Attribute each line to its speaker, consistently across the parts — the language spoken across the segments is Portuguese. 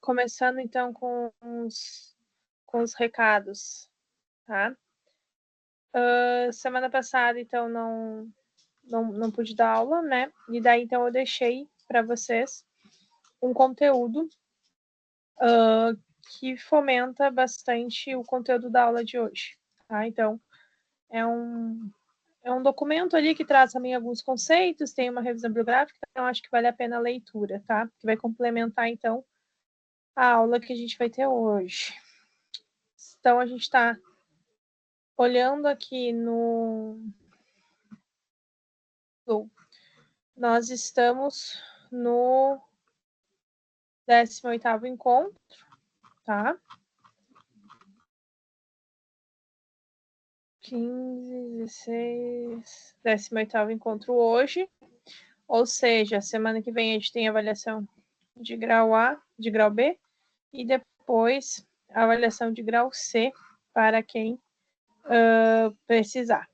Speaker 1: Começando, então, com os recados, tá? Semana passada, então, não pude dar aula, né? E daí, então, eu deixei para vocês um conteúdo que fomenta bastante o conteúdo da aula de hoje, tá? Então, é um documento ali que traz também alguns conceitos, tem uma revisão bibliográfica, então acho que vale a pena a leitura, tá? Que vai complementar, então, a aula que a gente vai ter hoje. Então, a gente está olhando aqui nós estamos no 18º encontro, tá? 15, 16, 18º encontro hoje, ou seja, semana que vem a gente tem avaliação de grau A, de grau B, e depois a avaliação de grau C para quem precisar,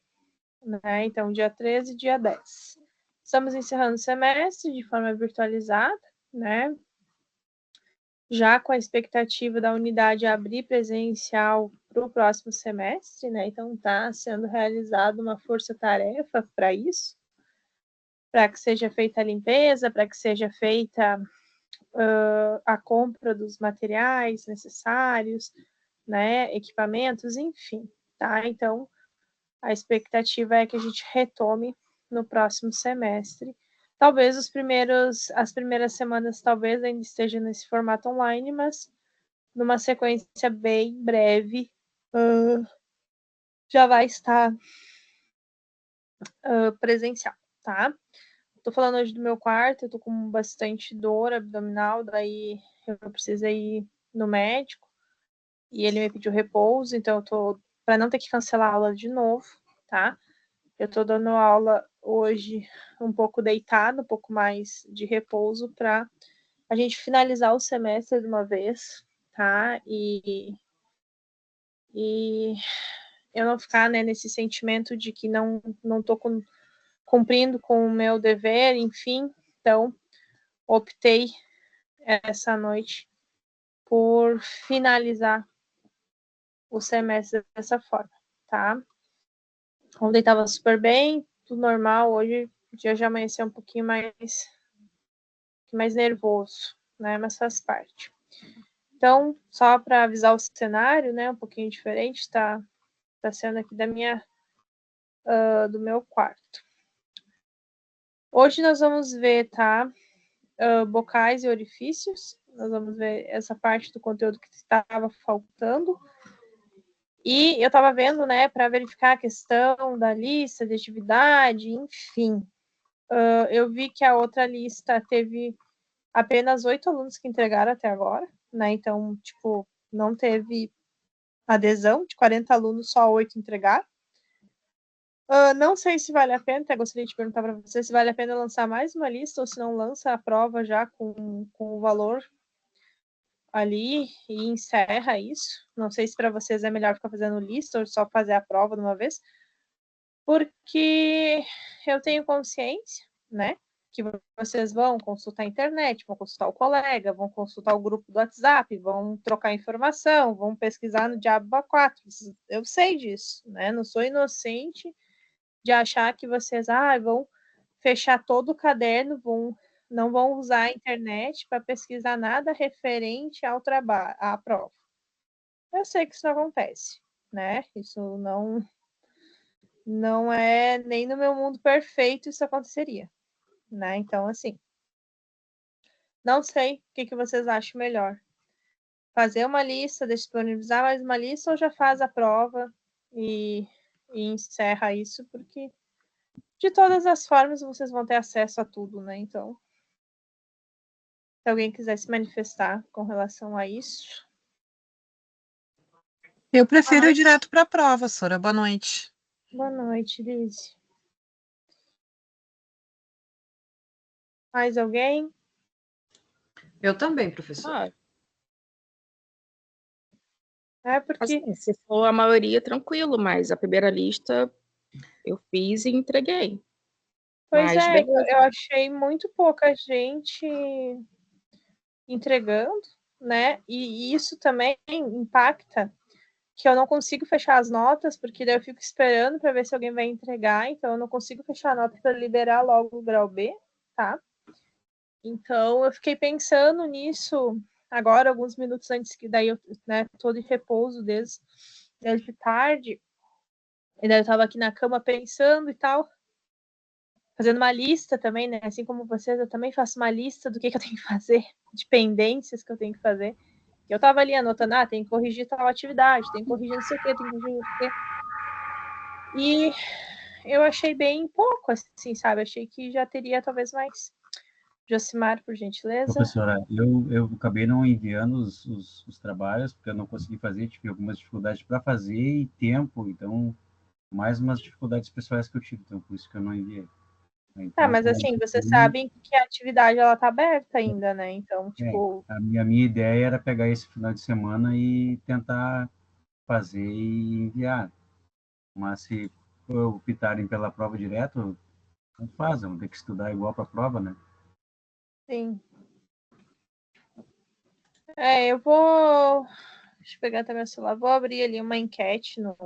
Speaker 1: né? Então, dia 13 e dia 10. Estamos encerrando o semestre de forma virtualizada, né? Já com a expectativa da unidade abrir presencial para o próximo semestre, né? Então, está sendo realizada uma força-tarefa para isso, para que seja feita a limpeza, para que seja feita a compra dos materiais necessários, né? Equipamentos, enfim, tá? Então, a expectativa é que a gente retome no próximo semestre. Talvez as primeiras semanas talvez ainda esteja nesse formato online, mas numa sequência bem breve já vai estar presencial, tá? Tô falando hoje do meu quarto, eu tô com bastante dor abdominal, daí eu precisei ir no médico e ele me pediu repouso, então eu tô para não ter que cancelar a aula de novo, tá? Eu tô dando aula hoje um pouco deitada, um pouco mais de repouso para a gente finalizar o semestre de uma vez, tá? E eu não ficar, né, nesse sentimento de que não tô cumprindo com o meu dever, enfim. Então, optei essa noite por finalizar o semestre dessa forma, tá? Ontem estava super bem, tudo normal, hoje o dia já amanheceu um pouquinho mais nervoso, né? Mas faz parte. Então, só para avisar o cenário, né? Um pouquinho diferente, tá sendo aqui do meu quarto. Hoje nós vamos ver, tá? Bocais e orifícios. Nós vamos ver essa parte do conteúdo que estava faltando. E eu estava vendo, né, para verificar a questão da lista de atividade, enfim. Eu vi que a outra lista teve apenas 8 alunos que entregaram até agora, né? Então, tipo, não teve adesão, de 40 alunos, só 8 entregaram. Não sei se vale a pena, até gostaria de perguntar para você se vale a pena lançar mais uma lista ou se não lança a prova já com o valor ali e encerra isso. Não sei se para vocês é melhor ficar fazendo lista ou só fazer a prova de uma vez, porque eu tenho consciência, né, que vocês vão consultar a internet, vão consultar o colega, vão consultar o grupo do WhatsApp, vão trocar informação, vão pesquisar no Diabo 4. Eu sei disso, né? Não sou inocente de achar que vocês vão fechar todo o caderno, não vão usar a internet para pesquisar nada referente ao trabalho, à prova. Eu sei que isso não acontece, né? Isso não é nem no meu mundo perfeito isso aconteceria, né? Então, assim, não sei o que vocês acham melhor. Fazer uma lista, disponibilizar mais uma lista ou já faz a prova e encerra isso, porque de todas as formas vocês vão ter acesso a tudo, né? Então, se alguém quiser se manifestar com relação a isso.
Speaker 2: Eu prefiro ir direto para a prova, Sora. Boa noite.
Speaker 1: Boa noite, Liz. Mais alguém?
Speaker 3: Eu também, professor.
Speaker 1: Porque...
Speaker 4: Assim, se for a maioria, tranquilo, mas a primeira lista eu fiz e entreguei.
Speaker 1: Pois mas, eu achei muito pouca gente entregando, né? E isso também impacta que eu não consigo fechar as notas, porque daí eu fico esperando para ver se alguém vai entregar, então eu não consigo fechar a nota para liberar logo o grau B, tá? Então eu fiquei pensando nisso agora, alguns minutos antes, que daí eu, né, tô de repouso desde tarde, e daí eu tava aqui na cama pensando e tal, fazendo uma lista também, né? Assim como vocês, eu também faço uma lista do que eu tenho que fazer, de pendências que eu tenho que fazer. Eu tava ali anotando, tem que corrigir tal atividade, tem que corrigir não sei o quê, tem que corrigir não sei o quê. E eu achei bem pouco, assim, sabe? Achei que já teria talvez mais. Josimar, por gentileza.
Speaker 5: Professora, eu acabei não enviando os trabalhos, porque eu não consegui fazer, tive algumas dificuldades para fazer e tempo, então, mais umas dificuldades pessoais que eu tive, então, por isso que eu não enviei. Então,
Speaker 1: mas assim, vocês sabem que a atividade, ela tá aberta ainda, né? Então, tipo...
Speaker 5: a minha ideia era pegar esse final de semana e tentar fazer e enviar. Mas se optarem pela prova direto, não faz, vão ter que estudar igual para a prova, né?
Speaker 1: Sim. Eu vou... Deixa eu pegar até meu celular. Vou abrir ali uma enquete no...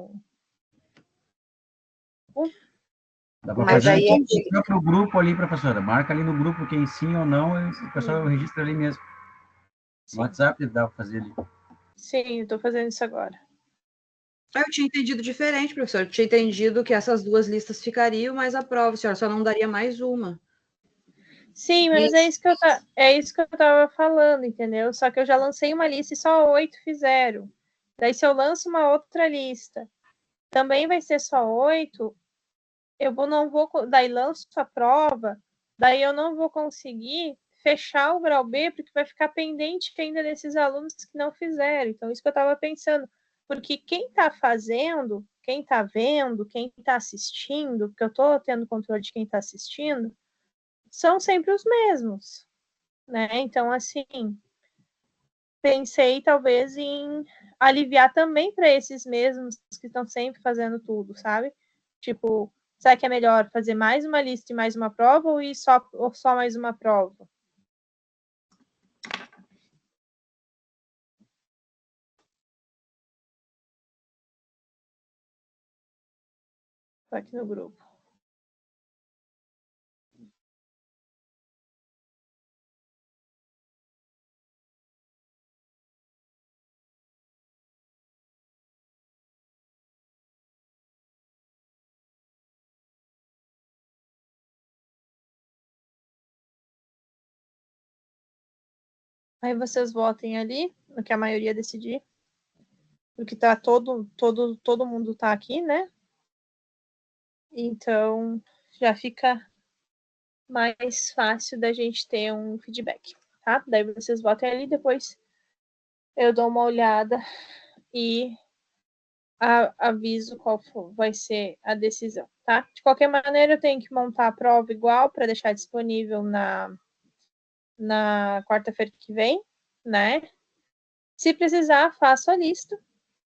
Speaker 5: Dá para fazer no próprio grupo ali, professora. Marca ali no grupo quem sim ou não, e o pessoal registra ali mesmo. No WhatsApp dá para fazer ali.
Speaker 1: Sim, eu tô fazendo isso agora.
Speaker 3: Eu tinha entendido diferente, professor. Eu tinha entendido que essas duas listas ficariam, mas a prova, a senhora só não daria mais uma.
Speaker 1: Sim, mas é isso que eu tava falando, entendeu? Só que eu já lancei uma lista e só 8 fizeram. Daí, se eu lanço uma outra lista, também vai ser só 8, não vou, daí lanço a prova, daí eu não vou conseguir fechar o grau B, porque vai ficar pendente ainda desses alunos que não fizeram. Então, isso que eu estava pensando, porque quem está fazendo, quem está vendo, quem está assistindo, porque eu estou tendo controle de quem está assistindo, são sempre os mesmos, né? Então, assim, pensei talvez em aliviar também para esses mesmos que estão sempre fazendo tudo, sabe? Tipo, será que é melhor fazer mais uma lista e mais uma prova ou só mais uma prova? Tô aqui no grupo. Aí vocês votem ali, no que a maioria decidir. Porque tá todo mundo tá aqui, né? Então, já fica mais fácil da gente ter um feedback, tá? Daí vocês votem ali, depois eu dou uma olhada e aviso qual vai ser a decisão, tá? De qualquer maneira, eu tenho que montar a prova igual para deixar disponível na quarta-feira que vem, né? Se precisar, faço a lista.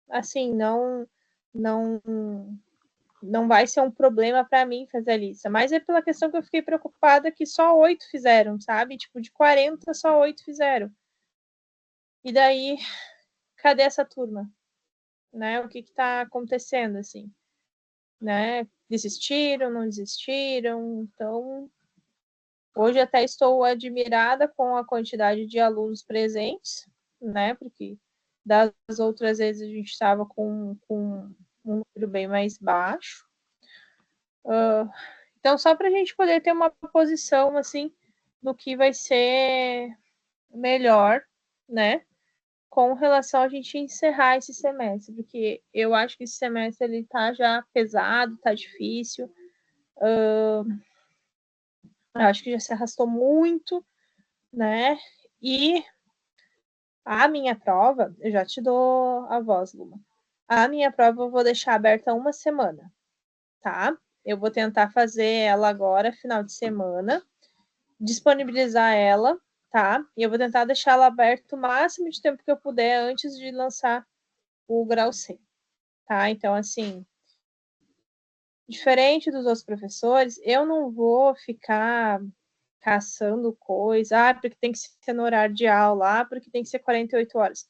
Speaker 1: Assim, não vai ser um problema para mim fazer a lista, mas é pela questão que eu fiquei preocupada que só 8 fizeram, sabe? Tipo, de 40, só 8 fizeram. E daí, cadê essa turma? Né? O que está acontecendo, assim? Né? Desistiram, não desistiram? Então, hoje até estou admirada com a quantidade de alunos presentes, né? Porque das outras vezes a gente estava com um número bem mais baixo. Então, só para a gente poder ter uma posição, assim, do que vai ser melhor, né? Com relação a gente encerrar esse semestre, porque eu acho que esse semestre ele tá já pesado, tá difícil. Eu acho que já se arrastou muito, né? E a minha prova, eu já te dou a voz, Luma. A minha prova eu vou deixar aberta uma semana, tá? Eu vou tentar fazer ela agora, final de semana, disponibilizar ela, tá? E eu vou tentar deixar ela aberta o máximo de tempo que eu puder antes de lançar o grau C, tá? Então, assim, diferente dos outros professores, eu não vou ficar caçando coisa, porque tem que ser no horário de aula, porque tem que ser 48 horas.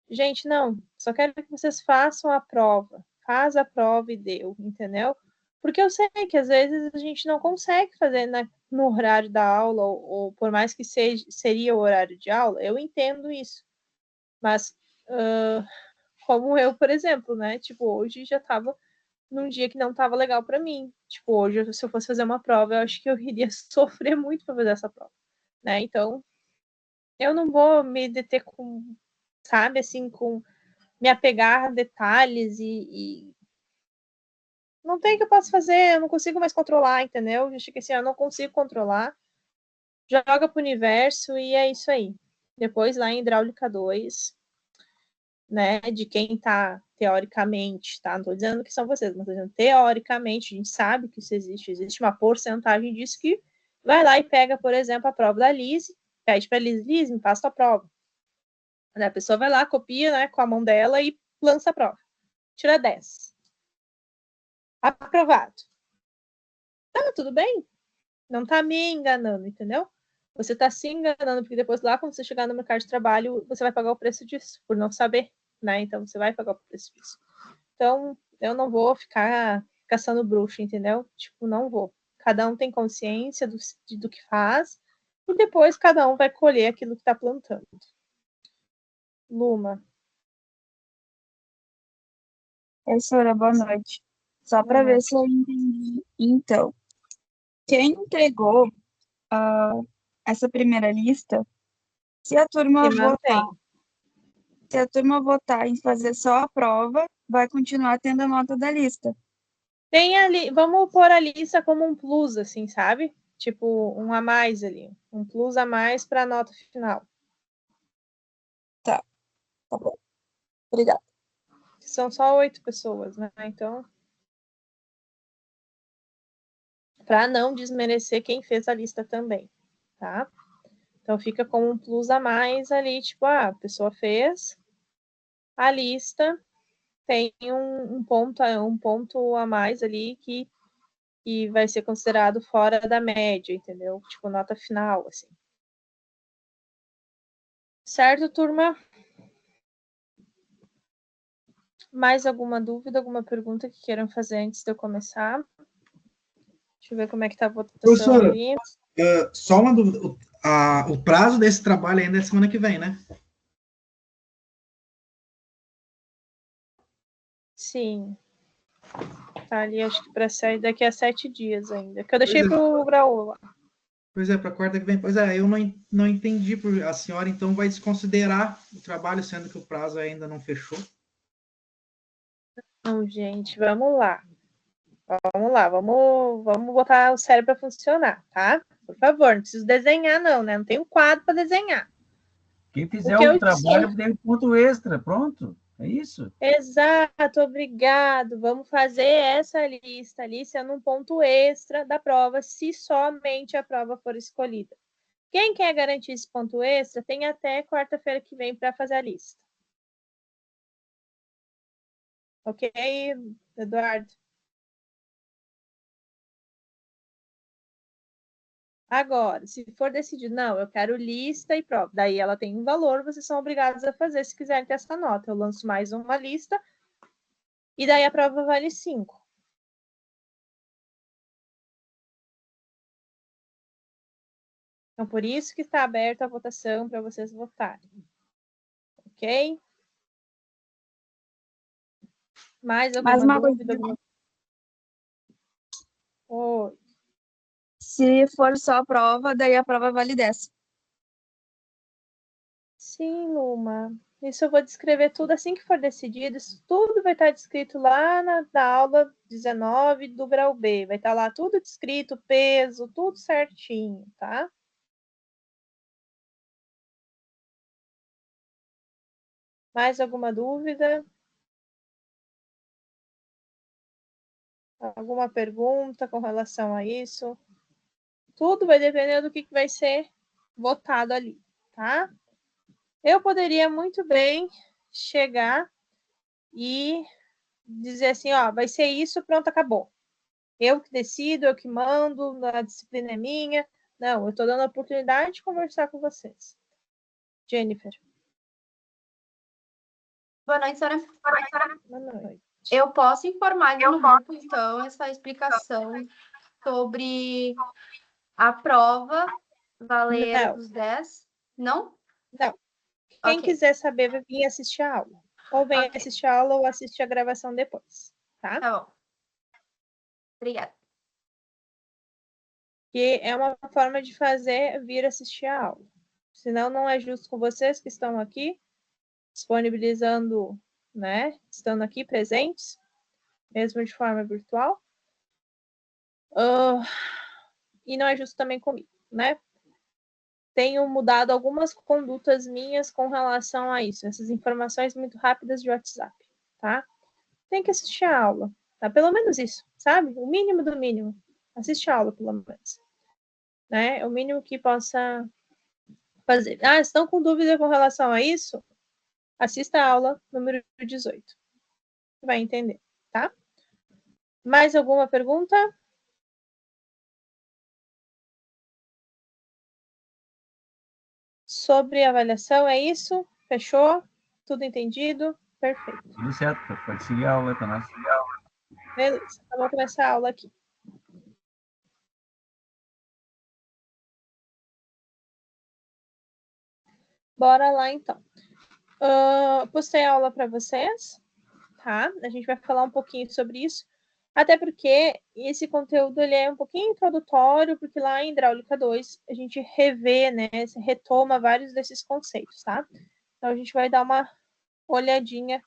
Speaker 1: Gente, não, só quero que vocês façam a prova. Faz a prova e deu, entendeu? Porque eu sei que às vezes a gente não consegue fazer no horário da aula, ou por mais que seria o horário de aula, eu entendo isso. Mas, como eu, por exemplo, né? Tipo, hoje já tava num dia que não tava legal para mim. Tipo, hoje, se eu fosse fazer uma prova, eu acho que eu iria sofrer muito para fazer essa prova, né? Então, eu não vou me deter com, sabe, assim, com me apegar a detalhes e não tem o que eu posso fazer, eu não consigo mais controlar, entendeu? Já chega assim, eu não consigo controlar, joga pro universo e é isso aí. Depois lá em Hidráulica 2, né, de quem tá teoricamente, tá? Não tô dizendo que são vocês, mas tô dizendo teoricamente, a gente sabe que isso existe uma porcentagem disso que vai lá e pega, por exemplo, a prova da Lise, pede pra Lise, me passa a prova. A pessoa vai lá, copia, né, com a mão dela e lança a prova. Tira 10. Aprovado. Tá, tudo bem. Não tá me enganando, entendeu? Você tá se enganando, porque depois lá, quando você chegar no mercado de trabalho, você vai pagar o preço disso, por não saber, né? Então, você vai pagar o preço disso. Então, eu não vou ficar caçando bruxo, entendeu? Tipo, não vou. Cada um tem consciência do que faz, e depois cada um vai colher aquilo que tá plantando. Luma.
Speaker 6: Professora, boa noite. Só para ver se eu entendi. Então, quem entregou essa primeira lista, se a turma votar em fazer só a prova, vai continuar tendo a nota da lista.
Speaker 1: Tem ali, vamos pôr a lista como um plus, assim, sabe? Tipo, um a mais ali. Um plus a mais para a nota final.
Speaker 6: Tá bom. Obrigada.
Speaker 1: São só 8 pessoas, né? Então, para não desmerecer quem fez a lista também, tá? Então, fica com um plus a mais ali, tipo, a pessoa fez a lista, tem um ponto a mais ali que vai ser considerado fora da média, entendeu? Tipo, nota final, assim. Certo, turma? Mais alguma dúvida, alguma pergunta que queiram fazer antes de eu começar? Deixa eu ver como é que tá a votação.
Speaker 7: Professora,
Speaker 1: ali.
Speaker 7: Só uma dúvida. O prazo desse trabalho ainda é semana que vem, né?
Speaker 1: Sim. Tá ali, acho que para sair daqui a 7 dias ainda. Que eu deixei pro Graú lá.
Speaker 7: Pois é, para quarta que vem. Pois é, eu não entendi. A senhora, então, vai desconsiderar o trabalho, sendo que o prazo ainda não fechou?
Speaker 1: Não, gente, vamos lá. Vamos botar o cérebro para funcionar, tá? Por favor, não preciso desenhar, não, né? Não tem um quadro para desenhar.
Speaker 5: Quem fizer o trabalho tem um ponto extra, pronto. É isso?
Speaker 1: Exato, obrigado. Vamos fazer essa lista ali sendo um ponto extra da prova, se somente a prova for escolhida. Quem quer garantir esse ponto extra, tem até quarta-feira que vem para fazer a lista. Ok, Eduardo? Agora, se for decidido, não, eu quero lista e prova, daí ela tem um valor, vocês são obrigados a fazer se quiserem ter essa nota. Eu lanço mais uma lista e daí a prova vale 5. Então, por isso que está aberta a votação para vocês votarem. Ok? Mais alguma dúvida? Oi.
Speaker 6: Se for só a prova, daí a prova vale 10.
Speaker 1: Sim, Luma. Isso eu vou descrever tudo assim que for decidido. Isso tudo vai estar descrito lá na aula 19 do grau B. Vai estar lá tudo descrito, peso, tudo certinho, tá? Mais alguma dúvida? Alguma pergunta com relação a isso? Tudo vai depender do que vai ser votado ali, tá? Eu poderia muito bem chegar e dizer assim, ó, vai ser isso, pronto, acabou. Eu que decido, eu que mando, a disciplina é minha, Não, eu estou dando a oportunidade de conversar com vocês. Jennifer.
Speaker 8: Boa noite, senhora.
Speaker 1: Boa noite.
Speaker 8: Eu posso informar no grupo, então, essa explicação sobre a prova Valeira
Speaker 1: Não.
Speaker 8: dos 10? Não?
Speaker 1: Não. Quem
Speaker 8: Ok.
Speaker 1: quiser saber, vai vir assistir a aula. Ou vem
Speaker 8: Ok.
Speaker 1: assistir a aula ou assiste a gravação depois, tá?
Speaker 8: Tá bom. Obrigada.
Speaker 1: Que é uma forma de fazer vir assistir a aula. Senão não é justo com vocês que estão aqui, disponibilizando, né? Estando aqui presentes, mesmo de forma virtual. E não é justo também comigo, né? Tenho mudado algumas condutas minhas com relação a isso, essas informações muito rápidas de WhatsApp, tá? Tem que assistir a aula, tá? Pelo menos isso, sabe? O mínimo do mínimo. Assiste a aula, pelo menos. Né? É o mínimo que possa fazer. Ah, estão com dúvida com relação a isso? Assista a aula número 18. Vai entender, tá? Mais alguma pergunta? Sobre avaliação, é isso? Fechou? Tudo entendido? Perfeito.
Speaker 5: Tudo certo, pode seguir a aula, Tanás.
Speaker 1: Beleza, então vamos começar a aula aqui. Bora lá, então. Postei a aula para vocês, tá? A gente vai falar um pouquinho sobre isso, até porque esse conteúdo ele é um pouquinho introdutório, porque lá em Hidráulica 2 a gente revê, né, retoma vários desses conceitos, tá? Então a gente vai dar uma olhadinha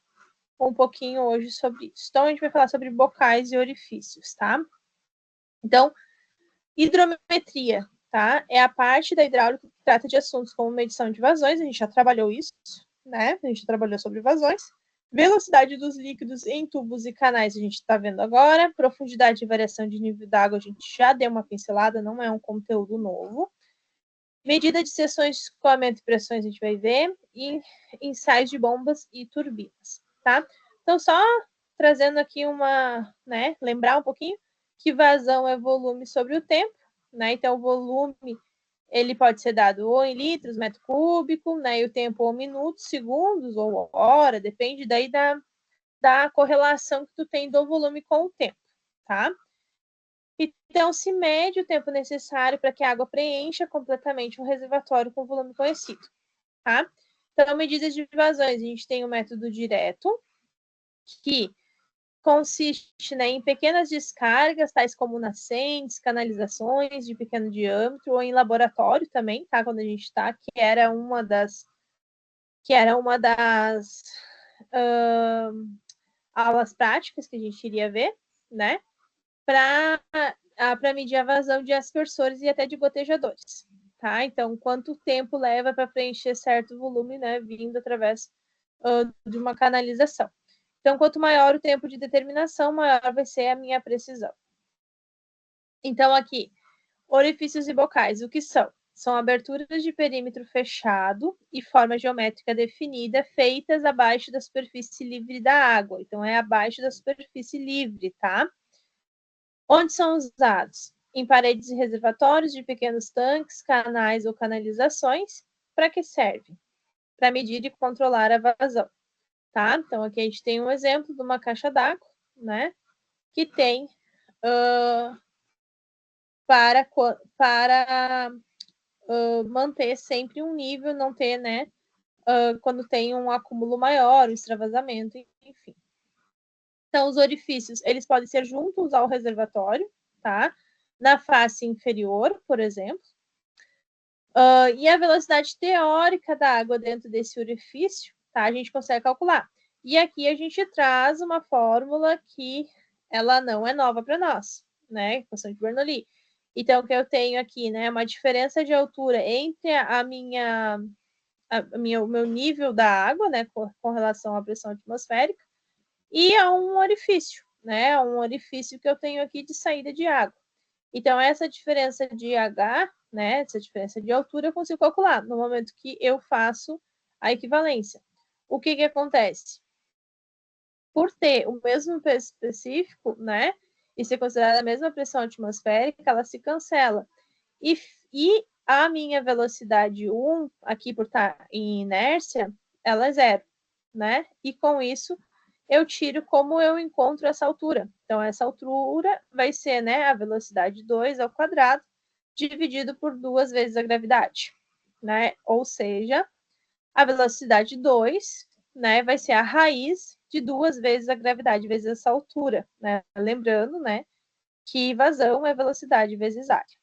Speaker 1: um pouquinho hoje sobre isso. Então a gente vai falar sobre bocais e orifícios, tá? Então, hidrometria, tá? É a parte da hidráulica que trata de assuntos como medição de vazões, a gente já trabalhou isso, né? A gente trabalhou sobre vazões. Velocidade dos líquidos em tubos e canais, a gente está vendo agora. Profundidade e variação de nível d'água, a gente já deu uma pincelada, não é um conteúdo novo. Medida de seções de escoamento e pressões, a gente vai ver. E ensaios de bombas e turbinas, tá? Então, só trazendo aqui né? Lembrar um pouquinho que vazão é volume sobre o tempo, né? Então, o volume ele pode ser dado ou em litros, metro cúbico, né? E o tempo ou minutos, segundos ou hora, depende daí da correlação que tu tem do volume com o tempo, tá? Então, se mede o tempo necessário para que a água preencha completamente um reservatório com volume conhecido, tá? Então, medidas de vazões, a gente tem o método direto, que consiste, né, em pequenas descargas, tais como nascentes, canalizações de pequeno diâmetro, ou em laboratório também, tá? Quando a gente está, que era uma das aulas práticas que a gente iria ver, né? Para medir a vazão de aspersores e até de gotejadores, tá? Então, quanto tempo leva para preencher certo volume, né, vindo através de uma canalização. Então, quanto maior o tempo de determinação, maior vai ser a minha precisão. Então, aqui, orifícios e bocais, o que são? São aberturas de perímetro fechado e forma geométrica definida, feitas abaixo da superfície livre da água. Então, é abaixo da superfície livre, tá? Onde são usados? Em paredes e reservatórios de pequenos tanques, canais ou canalizações. Para que serve? Para medir e controlar a vazão, tá? Então, aqui a gente tem um exemplo de uma caixa d'água, né? Que tem para manter sempre um nível, não ter, né? Quando tem um acúmulo maior, um extravasamento, enfim. Então, os orifícios, eles podem ser juntos ao reservatório, tá? Na face inferior, por exemplo. E a velocidade teórica da água dentro desse orifício, tá? A gente consegue calcular. E aqui a gente traz uma fórmula que ela não é nova para nós, né? Equação de Bernoulli. Então, o que eu tenho aqui, né? Uma diferença de altura entre o meu nível da água, né? Com relação à pressão atmosférica, e a um orifício, né? Um orifício que eu tenho aqui de saída de água. Então, essa diferença de H, né? Essa diferença de altura, eu consigo calcular no momento que eu faço a equivalência. O que acontece? Por ter o mesmo peso específico, né? E ser considerada a mesma pressão atmosférica, ela se cancela. e a minha velocidade 1, aqui por estar em inércia, ela é 0, né? E com isso, eu tiro como eu encontro essa altura. Então, essa altura vai ser, né, a velocidade 2 ao quadrado, dividido por 2 vezes a gravidade, né? Ou seja, a velocidade 2, né, vai ser a raiz de 2 vezes a gravidade, vezes essa altura, né? Lembrando, né, que vazão é velocidade vezes área.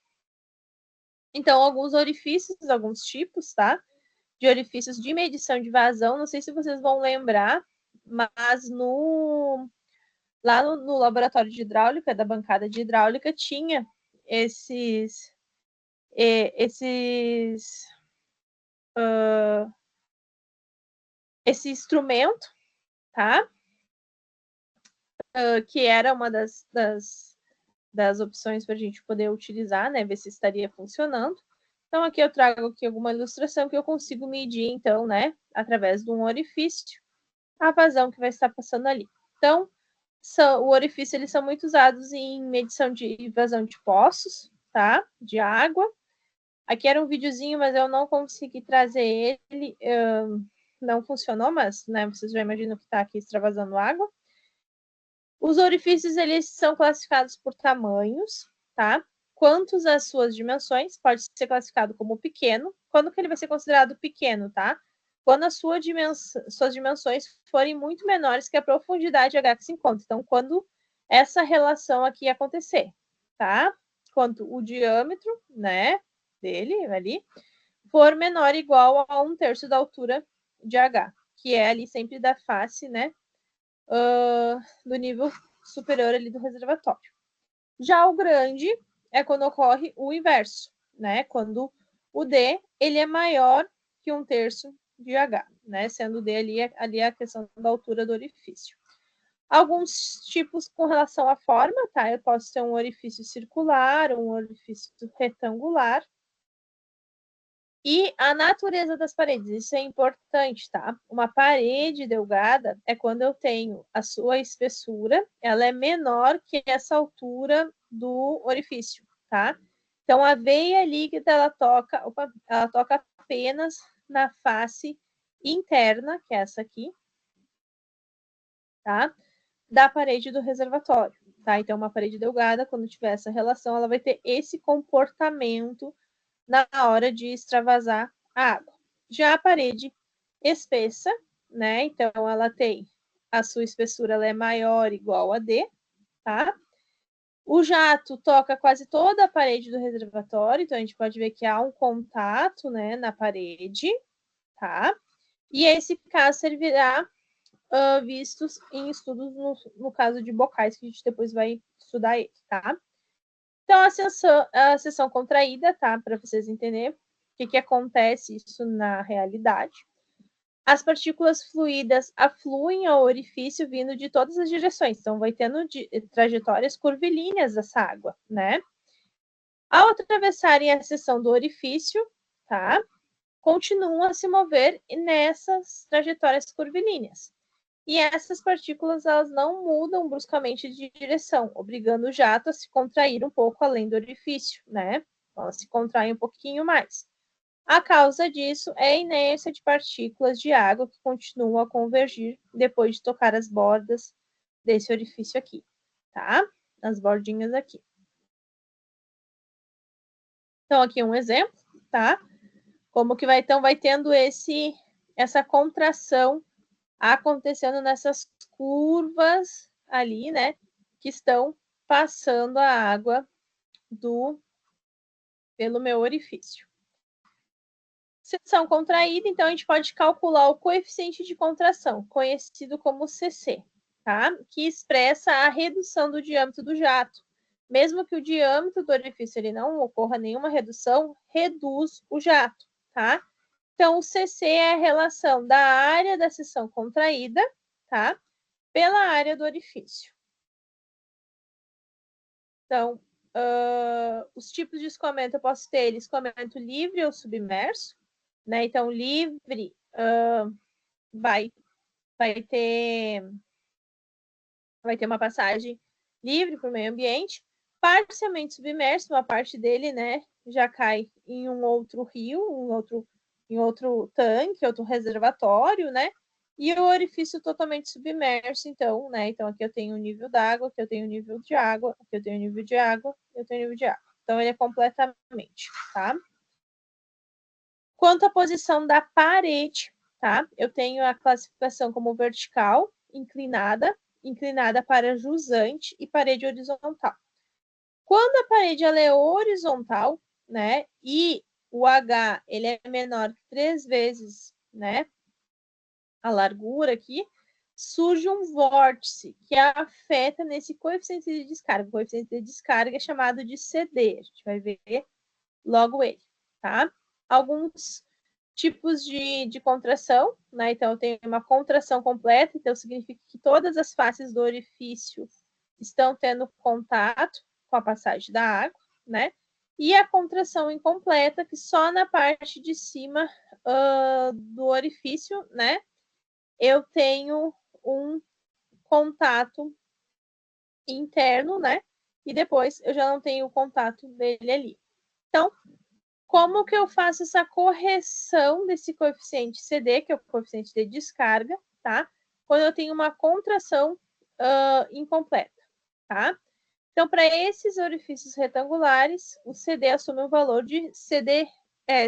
Speaker 1: Então, alguns orifícios, alguns tipos, tá? De orifícios de medição de vazão, não sei se vocês vão lembrar, mas lá no laboratório de hidráulica, da bancada de hidráulica, tinha esse instrumento, tá? Que era uma das opções para a gente poder utilizar, né? Ver se estaria funcionando. Então, aqui eu trago aqui alguma ilustração que eu consigo medir, então, né? Através de um orifício, a vazão que vai estar passando ali. Então, o orifício, eles são muito usados em medição de vazão de poços, tá? De água. Aqui era um videozinho, mas eu não consegui trazer ele. Não funcionou, mas, né? Vocês já imaginam que está aqui extravasando água. Os orifícios, eles são classificados por tamanhos, tá? Quantos as suas dimensões, pode ser classificado como pequeno. Quando que ele vai ser considerado pequeno, tá? Quando as suas dimensões forem muito menores que a profundidade H que se encontra. Então, quando essa relação aqui acontecer, tá? Quando o diâmetro, né, dele ali, for menor ou igual a 1/3 da altura de H, que é ali sempre da face, né, do nível superior ali do reservatório. Já o grande é quando ocorre o inverso, né? Quando o D ele é maior que 1/3 de H, né? Sendo o D ali a questão da altura do orifício. Alguns tipos com relação à forma, tá? Eu posso ter um orifício circular, um orifício retangular. E a natureza das paredes, isso é importante, tá? Uma parede delgada é quando eu tenho a sua espessura, ela é menor que essa altura do orifício, tá? Então, a veia líquida, ela toca apenas na face interna, que é essa aqui, tá? Da parede do reservatório, tá? Então, uma parede delgada, quando tiver essa relação, ela vai ter esse comportamento na hora de extravasar a água. Já a parede espessa, né? Então, ela tem a sua espessura, ela é maior ou igual a D, tá? O jato toca quase toda a parede do reservatório, então a gente pode ver que há um contato, né, na parede, tá? E esse caso servirá vistos em estudos no caso de bocais, que a gente depois vai estudar ele, tá? Então, a seção contraída, tá? Para vocês entenderem o que acontece isso na realidade. As partículas fluídas afluem ao orifício vindo de todas as direções. Então, vai tendo trajetórias curvilíneas dessa água, né? Ao atravessarem a seção do orifício, tá? Continuam a se mover nessas trajetórias curvilíneas. E essas partículas, elas não mudam bruscamente de direção, obrigando o jato a se contrair um pouco além do orifício, né? Elas se contraem um pouquinho mais. A causa disso é a inércia de partículas de água que continuam a convergir depois de tocar as bordas desse orifício aqui, tá? As bordinhas aqui. Então, aqui um exemplo, tá? Como que vai tendo essa contração acontecendo nessas curvas ali, né, que estão passando a água pelo meu orifício. Seção contraída, então a gente pode calcular o coeficiente de contração, conhecido como CC, tá? Que expressa a redução do diâmetro do jato. Mesmo que o diâmetro do orifício ele não ocorra nenhuma redução, reduz o jato, tá? Então, o CC é a relação da área da seção contraída, tá? Pela área do orifício. Então, os tipos de escoamento, eu posso ter escoamento livre ou submerso, né? Então, livre vai ter uma passagem livre para o meio ambiente. parcialmente submerso, uma parte dele, né, já cai em um outro rio, em outro tanque, outro reservatório, né? E o orifício totalmente submerso, então, né? Então, aqui eu tenho o nível d'água, aqui eu tenho o nível de água, aqui eu tenho o nível de água, eu tenho o nível de água. Então, ele é completamente, tá? Quanto à posição da parede, tá? Eu tenho a classificação como vertical, inclinada para jusante e parede horizontal. Quando a parede ela é horizontal, né? E o H ele é menor que 3 vezes, né? A largura aqui, surge um vórtice que afeta nesse coeficiente de descarga. O coeficiente de descarga é chamado de CD. A gente vai ver logo ele, tá? Alguns tipos de contração, né? Então, eu tenho uma contração completa, então significa que todas as faces do orifício estão tendo contato com a passagem da água, né? E a contração incompleta, que só na parte de cima do orifício, né? Eu tenho um contato interno, né? E depois eu já não tenho o contato dele ali. Então, como que eu faço essa correção desse coeficiente CD, que é o coeficiente de descarga, tá? Quando eu tenho uma contração incompleta, tá? Então, para esses orifícios retangulares, o CD assume o valor de CD,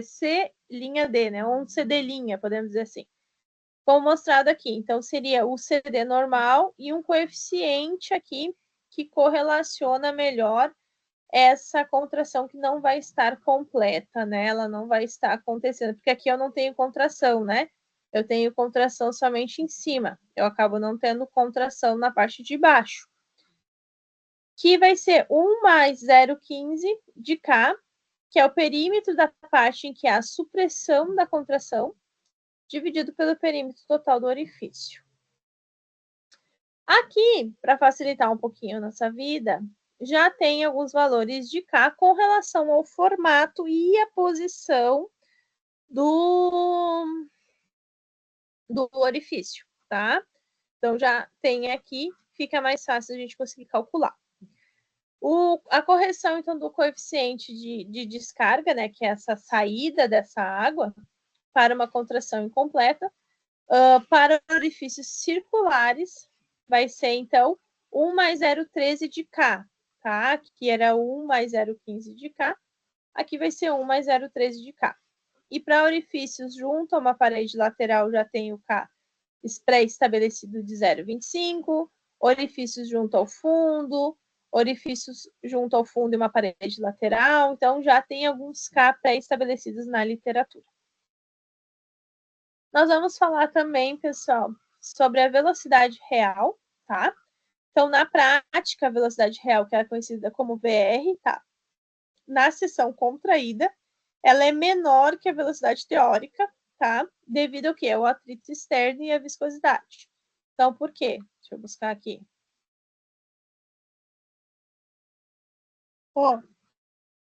Speaker 1: C''D, né? Ou um CD', podemos dizer assim. Como mostrado aqui. Então, seria o CD normal e um coeficiente aqui que correlaciona melhor essa contração que não vai estar completa, né? Ela não vai estar acontecendo, porque aqui eu não tenho contração, né? Eu tenho contração somente em cima. Eu acabo não tendo contração na parte de baixo. Que vai ser 1 mais 0,15 de K, que é o perímetro da parte em que há a supressão da contração, dividido pelo perímetro total do orifício. Aqui, para facilitar um pouquinho a nossa vida, já tem alguns valores de K com relação ao formato e a posição do orifício, tá? Então, já tem aqui, fica mais fácil a gente conseguir calcular. A correção, então, do coeficiente de descarga, né, que é essa saída dessa água para uma contração incompleta, para orifícios circulares, vai ser, então, 1 mais 0,13 de K, tá? Que era 1 mais 0,15 de K. Aqui vai ser 1 mais 0,13 de K. E para orifícios junto a uma parede lateral, já tem o K pré-estabelecido de 0,25. Orifícios junto ao fundo, orifícios junto ao fundo e uma parede lateral. Então, já tem alguns K pré-estabelecidos na literatura. Nós vamos falar também, pessoal, sobre a velocidade real, tá? Então, na prática, a velocidade real, que é conhecida como VR, tá? Na seção contraída, ela é menor que a velocidade teórica, tá? Devido ao quê? Ao atrito externo e à viscosidade. Então, por quê? Deixa eu buscar aqui.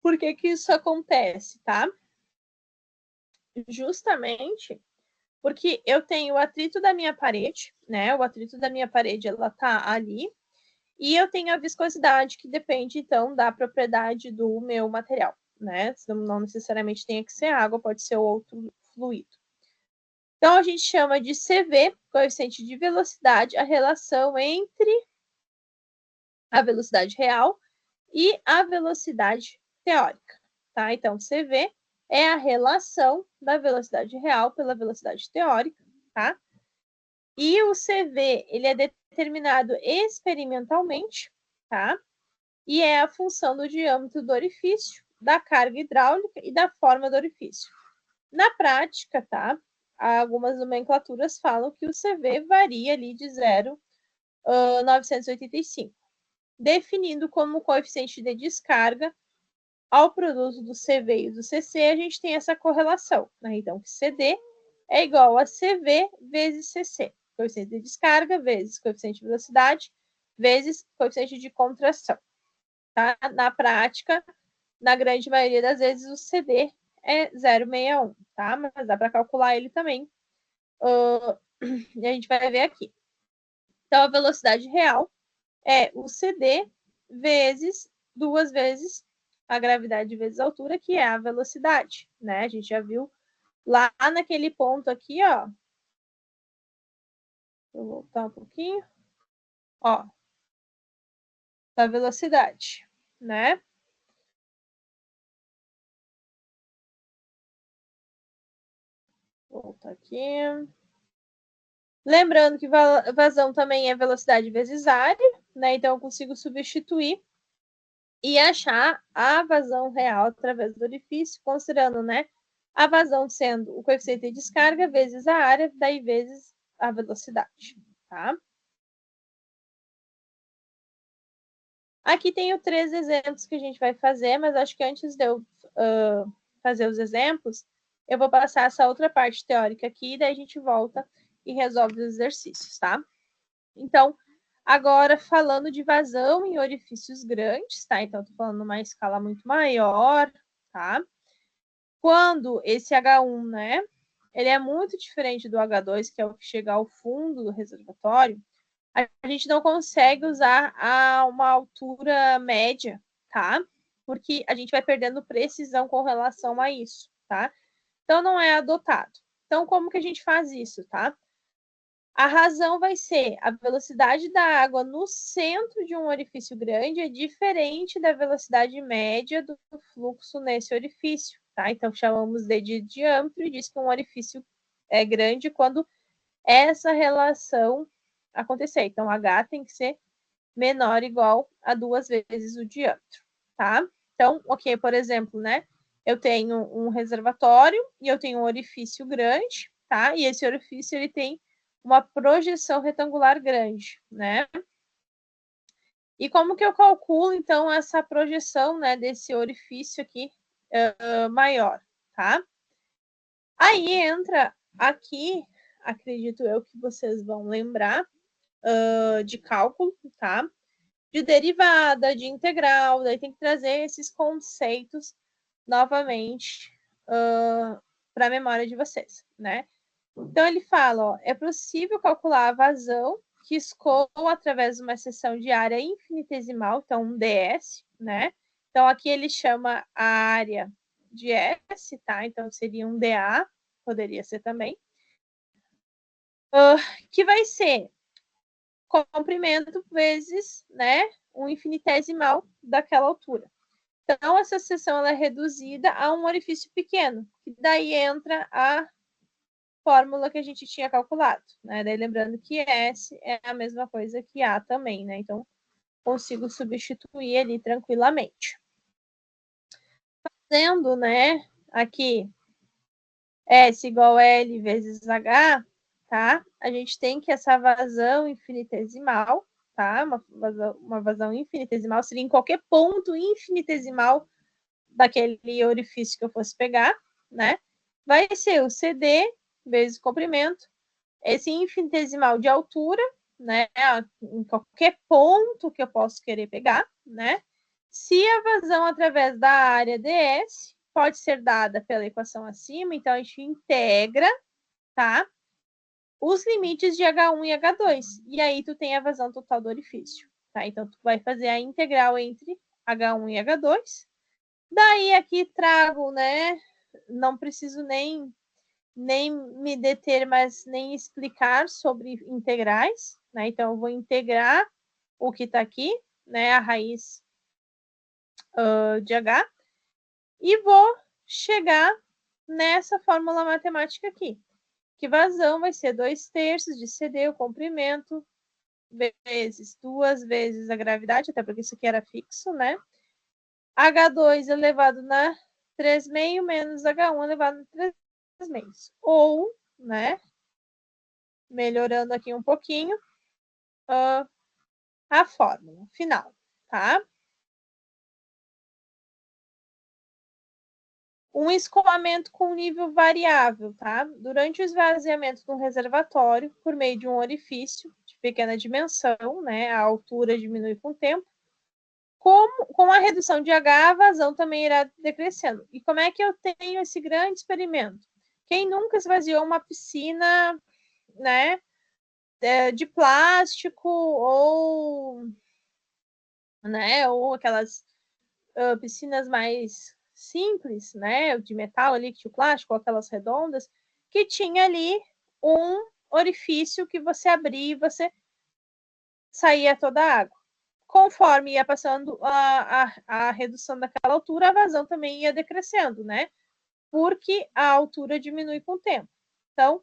Speaker 1: Por que que isso acontece, tá? Justamente porque eu tenho o atrito da minha parede, né? O atrito da minha parede, ela tá ali. E eu tenho a viscosidade, que depende, então, da propriedade do meu material, né? Não necessariamente tem que ser água, pode ser outro fluido. Então, a gente chama de CV, coeficiente de velocidade, a relação entre a velocidade real e a velocidade teórica, tá? Então, CV é a relação da velocidade real pela velocidade teórica, tá? E o CV, ele é determinado experimentalmente, tá? E é a função do diâmetro do orifício, da carga hidráulica e da forma do orifício. Na prática, tá? Algumas nomenclaturas falam que o CV varia ali de 0,985, definindo como coeficiente de descarga ao produto do CV e do CC, a gente tem essa correlação, né? Então, CD é igual a CV vezes CC, coeficiente de descarga vezes coeficiente de velocidade vezes coeficiente de contração. Tá? Na prática, na grande maioria das vezes, o CD é 0,61, tá? Mas dá para calcular ele também. E a gente vai ver aqui. Então, a velocidade real é o CD vezes 2 vezes a gravidade vezes a altura, que é a velocidade, né? A gente já viu lá naquele ponto aqui, ó. Vou voltar um pouquinho. Ó, da velocidade, né? Vou voltar aqui. Lembrando que vazão também é velocidade vezes área, né? Então eu consigo substituir e achar a vazão real através do orifício, considerando, né, a vazão sendo o coeficiente de descarga vezes a área, daí vezes a velocidade, tá? Aqui tenho 3 exemplos que a gente vai fazer, mas acho que antes de eu fazer os exemplos, eu vou passar essa outra parte teórica aqui, daí a gente volta e resolve os exercícios, tá? Então, agora falando de vazão em orifícios grandes, tá? Então, estou falando numa escala muito maior, tá? Quando esse H1, né, ele é muito diferente do H2, que é o que chega ao fundo do reservatório, a gente não consegue usar uma altura média, tá? Porque a gente vai perdendo precisão com relação a isso, tá? Então, não é adotado. Então, como que a gente faz isso, tá? A razão vai ser a velocidade da água no centro de um orifício grande é diferente da velocidade média do fluxo nesse orifício, tá? Então, chamamos de diâmetro e diz que um orifício é grande quando essa relação acontecer. Então, H tem que ser menor ou igual a 2 vezes o diâmetro, tá? Então, ok, por exemplo, né? Eu tenho um reservatório e eu tenho um orifício grande, tá? E esse orifício, ele tem uma projeção retangular grande, né? E como que eu calculo, então, essa projeção, né, desse orifício aqui maior, tá? Aí entra aqui, acredito eu que vocês vão lembrar, de cálculo, tá? De derivada, de integral, daí tem que trazer esses conceitos novamente para a memória de vocês, né? Então, ele fala, ó, é possível calcular a vazão que escoa através de uma seção de área infinitesimal, então um ds, né? Então, aqui ele chama a área de S, tá? Então, seria um dA, poderia ser também. Que vai ser comprimento vezes, né, um infinitesimal daquela altura. Então, essa seção ela é reduzida a um orifício pequeno, que daí entra a fórmula que a gente tinha calculado, né? Daí lembrando que S é a mesma coisa que A também, né? Então, consigo substituir ali tranquilamente. Fazendo, né, aqui S igual a L vezes H, tá? A gente tem que essa vazão infinitesimal, tá? Uma vazão infinitesimal seria em qualquer ponto infinitesimal daquele orifício que eu fosse pegar, né? Vai ser o CD vezes o comprimento, esse infinitesimal de altura, né? Em qualquer ponto que eu posso querer pegar, né? Se a vazão através da área ds pode ser dada pela equação acima, então a gente integra, tá? Os limites de H1 e H2. E aí tu tem a vazão total do orifício, tá? Então tu vai fazer a integral entre H1 e H2. Daí aqui trago, né? Não preciso nem me deter, mas nem explicar sobre integrais, né? Então eu vou integrar o que está aqui, né? A raiz de H, e vou chegar nessa fórmula matemática aqui, que vazão vai ser 2/3 de CD, o comprimento, vezes 2 vezes a gravidade, até porque isso aqui era fixo, né? H2 elevado na 3/6 menos H1 elevado na 3/6. Ou, né, melhorando aqui um pouquinho, a fórmula final, tá? Um escoamento com nível variável, tá? Durante o esvaziamento de um reservatório, por meio de um orifício de pequena dimensão, né? A altura diminui com o tempo. Com a redução de H, a vazão também irá decrescendo. E como é que eu tenho esse grande experimento? Quem nunca esvaziou uma piscina, né? De plástico ou, né? Ou aquelas piscinas mais simples, né, de metal, líquido, plástico, aquelas redondas, que tinha ali um orifício que você abria e você saía toda a água. Conforme ia passando a redução daquela altura, a vazão também ia decrescendo, né? Porque a altura diminui com o tempo. Então,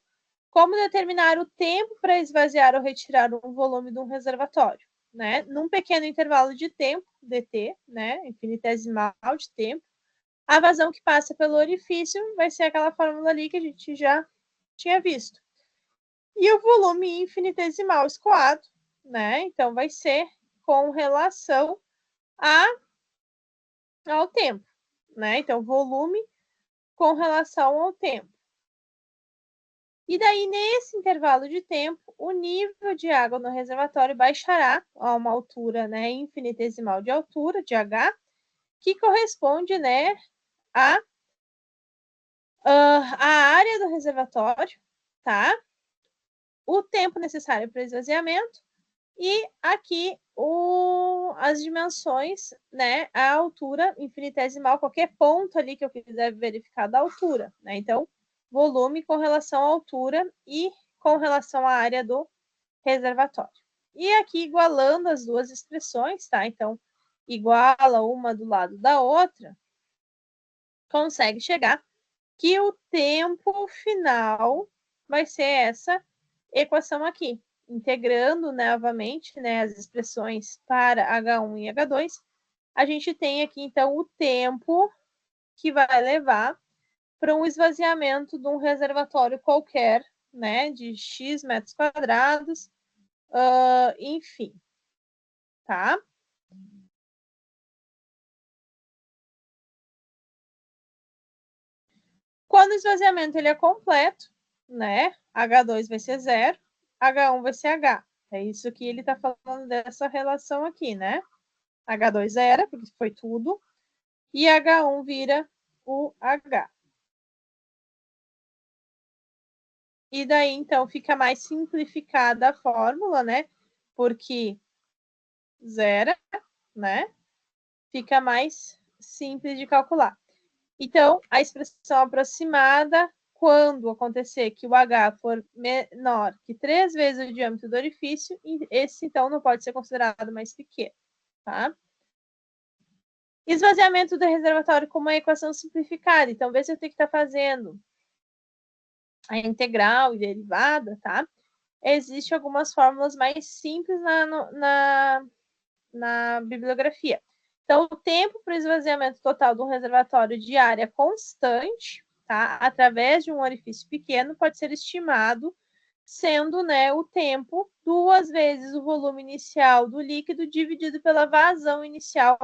Speaker 1: como determinar o tempo para esvaziar ou retirar um volume de um reservatório? Né? Num pequeno intervalo de tempo, dt, né? Infinitesimal de tempo, a vazão que passa pelo orifício vai ser aquela fórmula ali que a gente já tinha visto. E o volume infinitesimal escoado, né? Então, vai ser com relação ao tempo, né? Então, volume com relação ao tempo. E daí, nesse intervalo de tempo, o nível de água no reservatório baixará a uma altura, né, infinitesimal de altura, de H, que corresponde, né, a área do reservatório, tá? O tempo necessário para esvaziamento e aqui as dimensões, né, a altura infinitesimal, qualquer ponto ali que eu quiser verificar da altura, né? Então, volume com relação à altura e com relação à área do reservatório. E aqui igualando as duas expressões, tá? Então, iguala uma do lado da outra, consegue chegar que o tempo final vai ser essa equação aqui. Integrando novamente, né, as expressões para H1 e H2, a gente tem aqui, então, o tempo que vai levar para um esvaziamento de um reservatório qualquer, né, de X metros quadrados, enfim, tá? Quando o esvaziamento ele é completo, né, H2 vai ser 0, H1 vai ser H. É isso que ele está falando dessa relação aqui, né? H2 era, porque foi tudo, e H1 vira o H. E daí, então, fica mais simplificada a fórmula, né? Porque zero, né? Fica mais simples de calcular. Então, a expressão aproximada, quando acontecer que o H for menor que 3 vezes o diâmetro do orifício, esse, então, não pode ser considerado mais pequeno, tá? Esvaziamento do reservatório com uma equação simplificada. Então, vê se eu tenho que estar fazendo a integral e derivada, tá? Existem algumas fórmulas mais simples na bibliografia. Então, o tempo para o esvaziamento total de um reservatório de área constante, tá? Através de um orifício pequeno, pode ser estimado sendo, né, o tempo 2 vezes o volume inicial do líquido dividido pela vazão inicial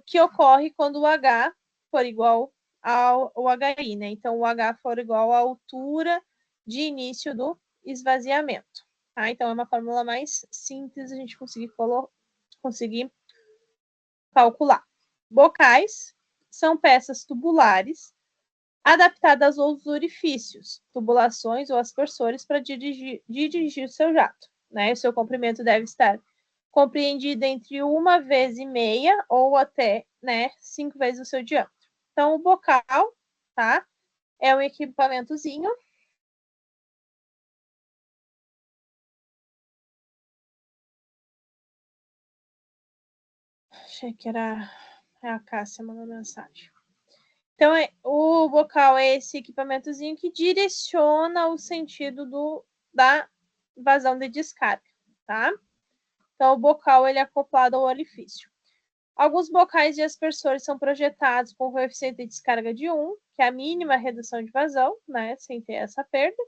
Speaker 1: que ocorre quando o H for igual ao HI, né? Então, o H for igual à altura de início do esvaziamento, tá? Então, é uma fórmula mais simples a gente conseguir calcular. Bocais são peças tubulares adaptadas aos orifícios, tubulações ou aspersores para dirigir o seu jato, né? O seu comprimento deve estar compreendido entre 1,5 vezes ou até, né, 5 vezes o seu diâmetro. Então, o bocal, tá? É um equipamentozinho. Achei que era a Cássia mandando mensagem. Então, o bocal é esse equipamentozinho que direciona o sentido da vazão de descarga, tá? Então, o bocal ele é acoplado ao orifício. Alguns bocais de aspersores são projetados com coeficiente de descarga de 1, que é a mínima redução de vazão, né, sem ter essa perda.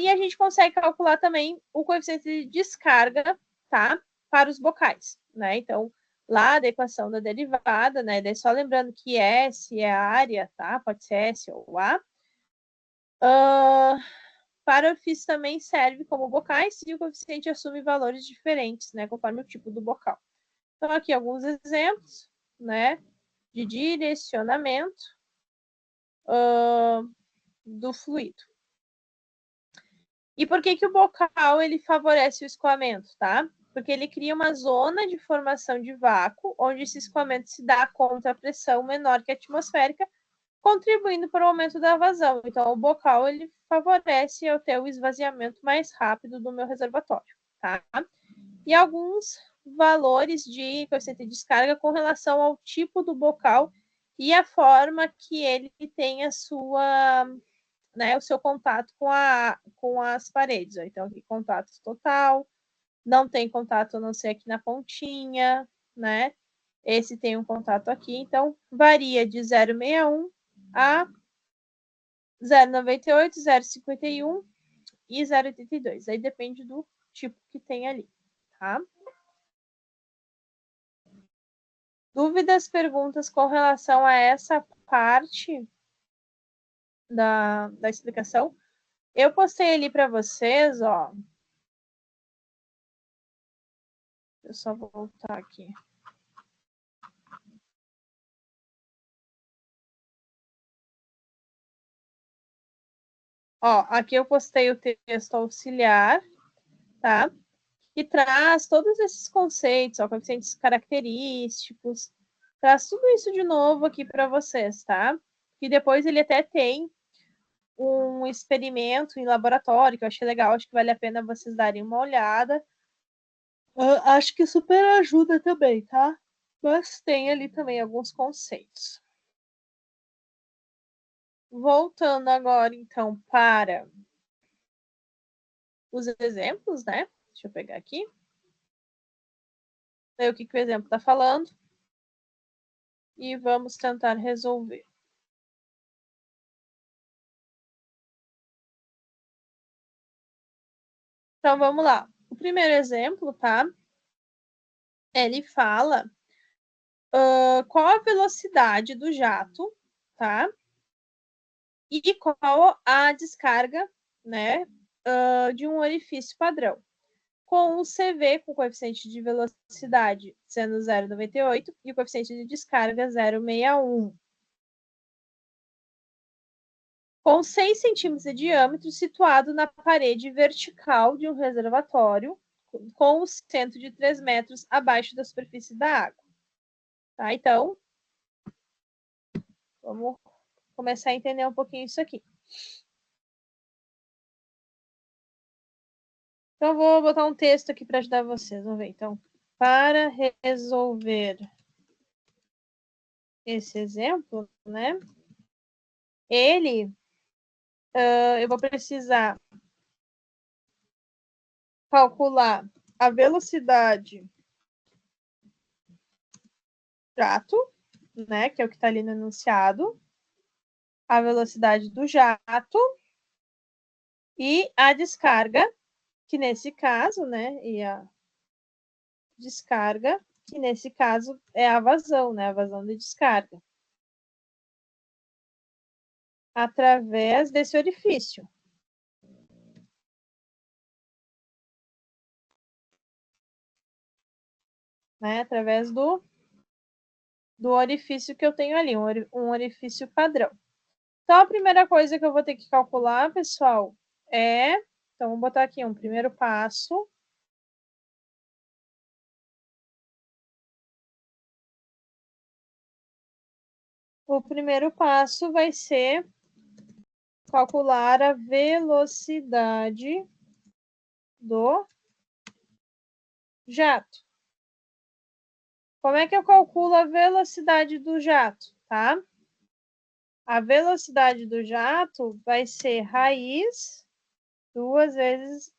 Speaker 1: E a gente consegue calcular também o coeficiente de descarga, tá, para os bocais, né? Então, lá da equação da derivada, né, daí só lembrando que S é a área, tá? Pode ser S ou A. Para orifício também serve como bocais e o coeficiente assume valores diferentes, né, conforme o tipo do bocal. Então, aqui alguns exemplos, né, de direcionamento do fluido. E por que o bocal ele favorece o escoamento, tá? Porque ele cria uma zona de formação de vácuo, onde esse escoamento se dá contra a pressão menor que a atmosférica, contribuindo para o aumento da vazão. Então, o bocal ele favorece eu ter o esvaziamento mais rápido do meu reservatório, tá? E alguns valores de coeficiente de descarga com relação ao tipo do bocal e a forma que ele tem a sua, né, o seu contato com as paredes. Então, aqui contato total, não tem contato a não ser aqui na pontinha, né? Esse tem um contato aqui, então varia de 0,61 a 0,98, 0,51 e 0,82. Aí depende do tipo que tem ali, tá? Dúvidas, perguntas com relação a essa parte da explicação? Eu postei ali para vocês, ó. Deixa eu só voltar aqui. Ó, aqui eu postei o texto auxiliar, tá? Que traz todos esses conceitos, ó, coeficientes característicos, traz tudo isso de novo aqui para vocês, tá? E depois ele até tem um experimento em laboratório, que eu achei legal, acho que vale a pena vocês darem uma olhada. Acho que super ajuda também, tá? Mas tem ali também alguns conceitos. Voltando agora, então, para os exemplos, né? Deixa eu pegar aqui. Ver o que o exemplo está falando. E vamos tentar resolver. Então, vamos lá. O primeiro exemplo, tá? Ele fala qual a velocidade do jato, tá? E qual a descarga, né, de um orifício padrão. Com o CV, com o coeficiente de velocidade sendo 0,98 e o coeficiente de descarga 0,61. Com 6 centímetros de diâmetro, situado na parede vertical de um reservatório, com o centro de 3 metros abaixo da superfície da água. Tá? Então, vamos começar a entender um pouquinho isso aqui. Então, vou botar um texto aqui para ajudar vocês. Vamos ver. Então, para resolver esse exemplo, né? Eu vou precisar calcular a velocidade do jato, né? Que é o que está ali no enunciado. A velocidade do jato e a descarga, que nesse caso, né? E a descarga, que nesse caso é a vazão, né? A vazão de descarga. Através desse orifício. Né? Através do orifício que eu tenho ali, um orifício padrão. Então, a primeira coisa que eu vou ter que calcular, pessoal, então, vou botar aqui um primeiro passo. O primeiro passo vai ser calcular a velocidade do jato. Como é que eu calculo a velocidade do jato, tá? A velocidade do jato vai ser raiz 2 vezes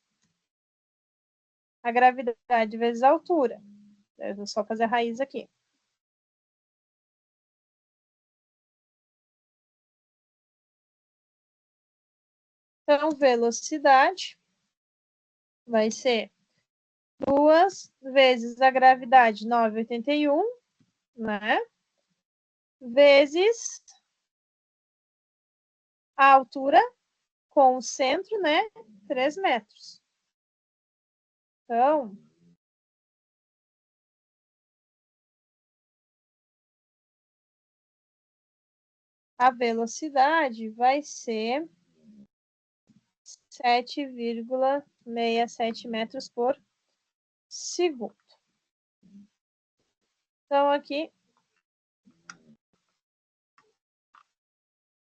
Speaker 1: a gravidade vezes a altura. Eu vou só fazer a raiz aqui. Então, velocidade vai ser 2 vezes a gravidade, 9,81, né? Vezes a altura com o centro, né? 3 metros. Então, a velocidade vai ser 7,67 metros por segundo. Então, aqui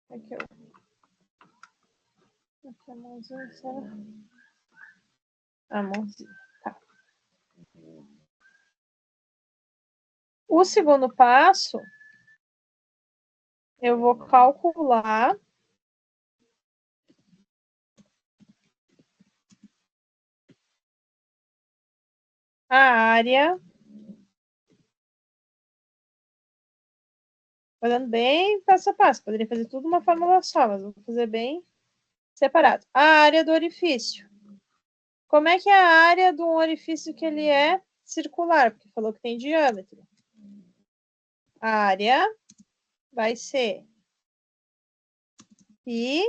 Speaker 1: Aqui a mãozinha, será? A mãozinha, tá. O segundo passo, eu vou calcular a área, fazendo bem passo a passo. Poderia fazer tudo uma fórmula só, mas vou fazer bem separado. A área do orifício. Como é que é a área de um orifício que ele é circular? Porque falou que tem diâmetro. A área vai ser π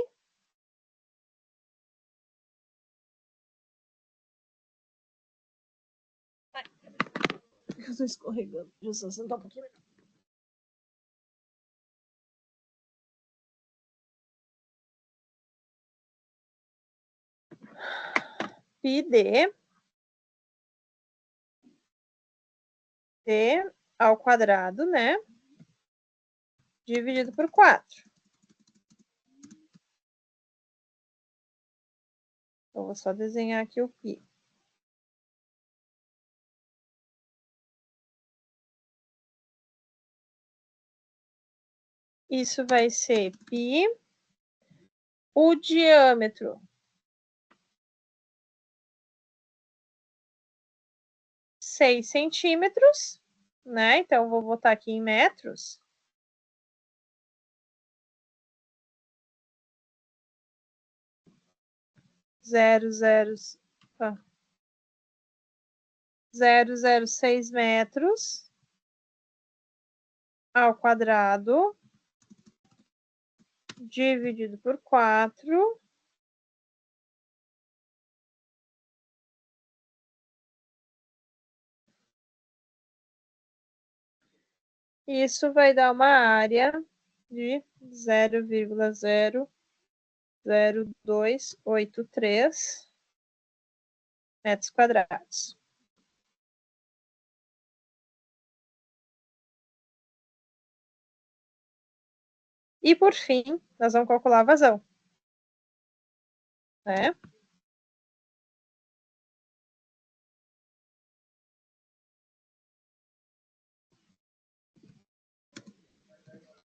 Speaker 1: eu estou escorregando. Deixa eu só sentar um pouquinho. πd d ao quadrado, né? Dividido por 4. Eu vou só desenhar aqui o π. Isso vai ser π. O diâmetro 6 centímetros, né? Então, vou botar aqui em metros. Zero, 0,06 metros ao quadrado, dividido por 4. Isso vai dar uma área de 0,00283 metros quadrados. E, por fim, nós vamos calcular a vazão, né?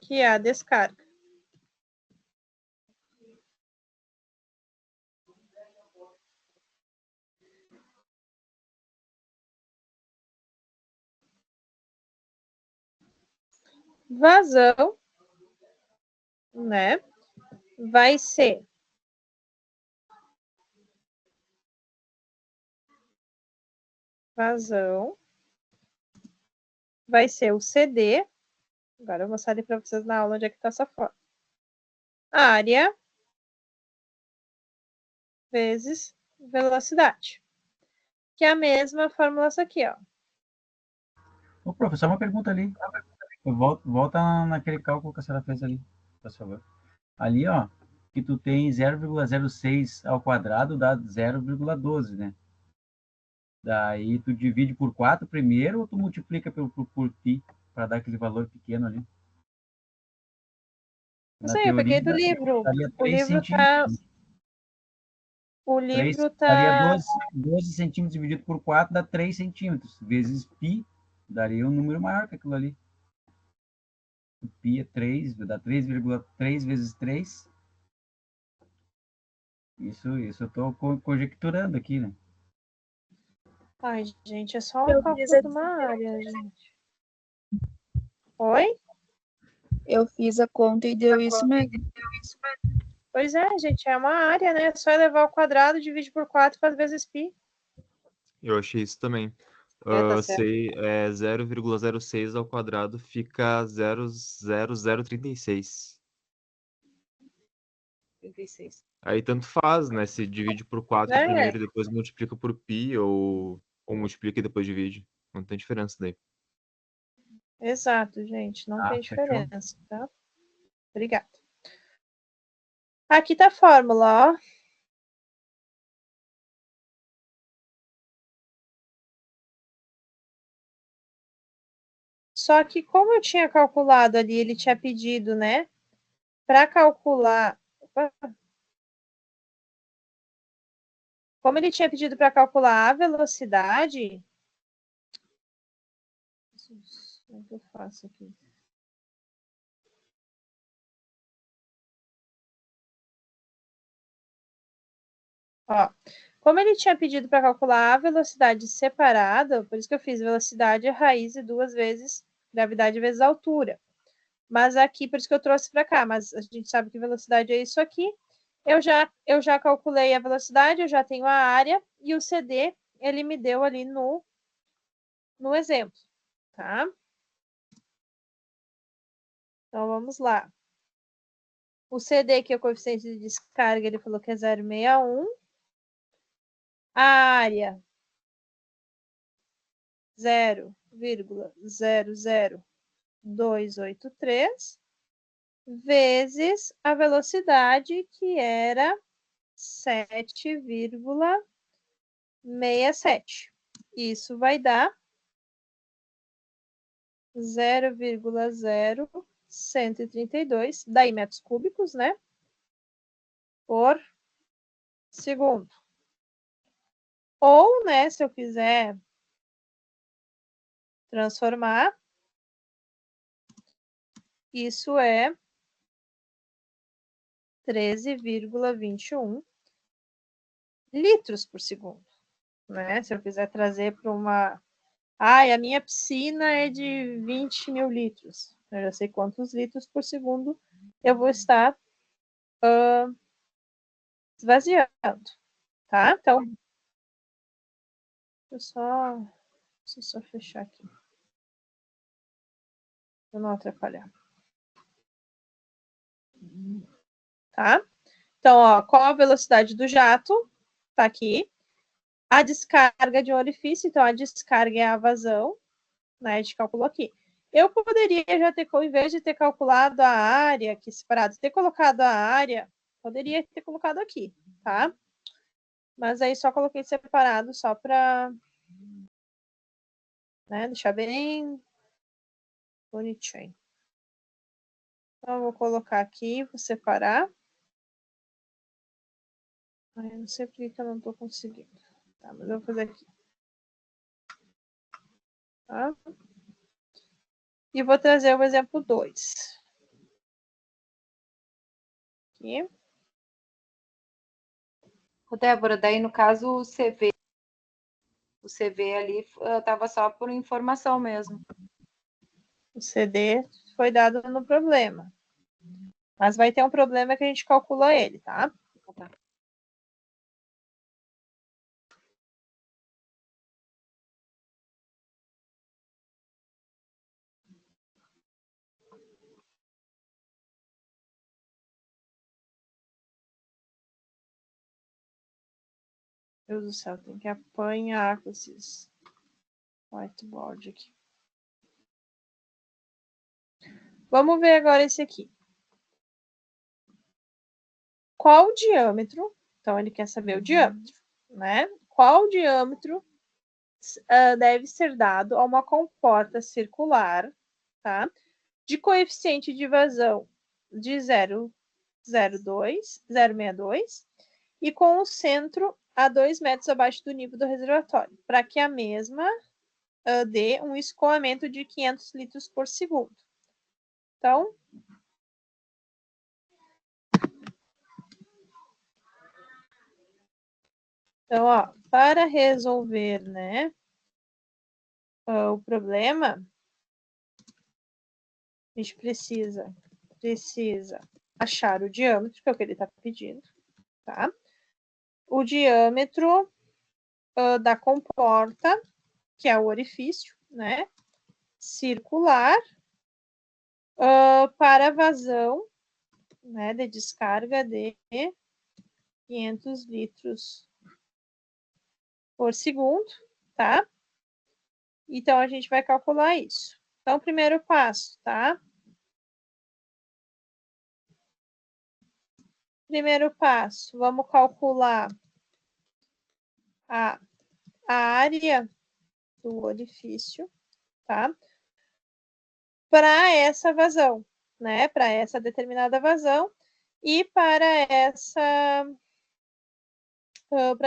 Speaker 1: Que é a descarga. Vazão, né? Vai ser vai ser o CD. Agora eu vou mostrar ali para vocês na aula onde é que está essa forma. Área vezes velocidade. Que é a mesma fórmula essa aqui, ó.
Speaker 5: Ô, professor, uma pergunta ali. Volta naquele cálculo que a senhora fez ali, por favor. Ali, ó, que tu tem 0,06 ao quadrado dá 0,12, né? Daí tu divide por 4 primeiro ou tu multiplica por π para dar aquele valor pequeno ali?
Speaker 1: Não sei, eu peguei do livro. O livro tá... O livro
Speaker 5: daria
Speaker 1: tá...
Speaker 5: 12 centímetros dividido por 4 dá 3 centímetros. Vezes π, daria um número maior que aquilo ali. O π é 3, dá 3,3 vezes 3. Isso eu estou conjecturando aqui, né?
Speaker 1: Ai, gente, é só
Speaker 6: Eu
Speaker 1: um cálculo
Speaker 6: fiz
Speaker 1: de uma área, gente. Oi?
Speaker 6: Eu fiz a conta e deu isso mesmo.
Speaker 1: Pois é, gente, é uma área, né? É só elevar ao quadrado, divide por 4 faz vezes π.
Speaker 9: Eu achei isso também.
Speaker 1: Tá certo.
Speaker 9: Sei, 0,06 ao quadrado fica 0,0036.
Speaker 1: 36.
Speaker 9: Aí tanto faz, né? Se divide por 4 primeiro e depois multiplica por π ou multiplica e depois divide. Não tem diferença daí.
Speaker 1: Exato, gente, não tem
Speaker 5: fechou.
Speaker 1: diferença, tá? Obrigada. Aqui tá a fórmula, ó. Só que como eu tinha calculado ali, ele tinha pedido, né, para calcular... Opa. Como ele tinha pedido para calcular a velocidade... Como é que eu faço aqui? Ó, como ele tinha pedido para calcular a velocidade separada, por isso que eu fiz velocidade raiz e 2 vezes gravidade vezes altura. Mas aqui, por isso que eu trouxe para cá, mas a gente sabe que velocidade é isso aqui. Eu já calculei a velocidade, eu já tenho a área, e o CD, ele me deu ali no exemplo, tá? Então, vamos lá. O CD, que é o coeficiente de descarga, ele falou que é 0,61. A área, 0,00283, vezes a velocidade, que era 7,67. Isso vai dar 0,0132, daí metros cúbicos, né? Por segundo. Ou, né, se eu quiser transformar, isso é 13,21 litros por segundo, né? Se eu quiser trazer para uma... Ai, a minha piscina é de 20 mil litros. Eu já sei quantos litros por segundo eu vou estar esvaziando, tá? Então, deixa eu só fechar aqui, para não atrapalhar. Tá? Então, ó, qual a velocidade do jato? Tá aqui. A descarga de um orifício, então a descarga é a vazão, né? A gente calculou aqui. Eu poderia já ter, em vez de ter calculado a área aqui separado, ter colocado a área, poderia ter colocado aqui, tá? Mas aí só coloquei separado, só para, né, deixar bem bonitinho. Então, eu vou colocar aqui, vou separar. Ai, eu não sei por que eu não estou conseguindo. Tá, mas eu vou fazer aqui. Tá? E vou trazer o exemplo 2. Aqui.
Speaker 3: Débora, daí no caso o CV ali estava só por informação mesmo.
Speaker 1: O CD foi dado no problema. Mas vai ter um problema que a gente calcula ele, tá?
Speaker 3: Tá.
Speaker 1: Meu Deus do céu, tem que apanhar com esses whiteboard aqui. Vamos ver agora esse aqui. Qual o diâmetro? Então, ele quer saber o diâmetro, né? Qual o diâmetro deve ser dado a uma comporta circular, tá? De coeficiente de vazão de 0,62 e com o centro a 2 metros abaixo do nível do reservatório, para que a mesma dê um escoamento de 500 litros por segundo. Então, ó, para resolver, né, o problema, a gente precisa achar o diâmetro, que é o que ele está pedindo, tá? O diâmetro da comporta, que é o orifício, né, circular, para vazão, né, de descarga de 500 litros por segundo, tá? Então, a gente vai calcular isso. Então, primeiro passo, tá? Primeiro passo, vamos calcular a área do orifício, tá? para essa vazão, né? Para essa determinada vazão e para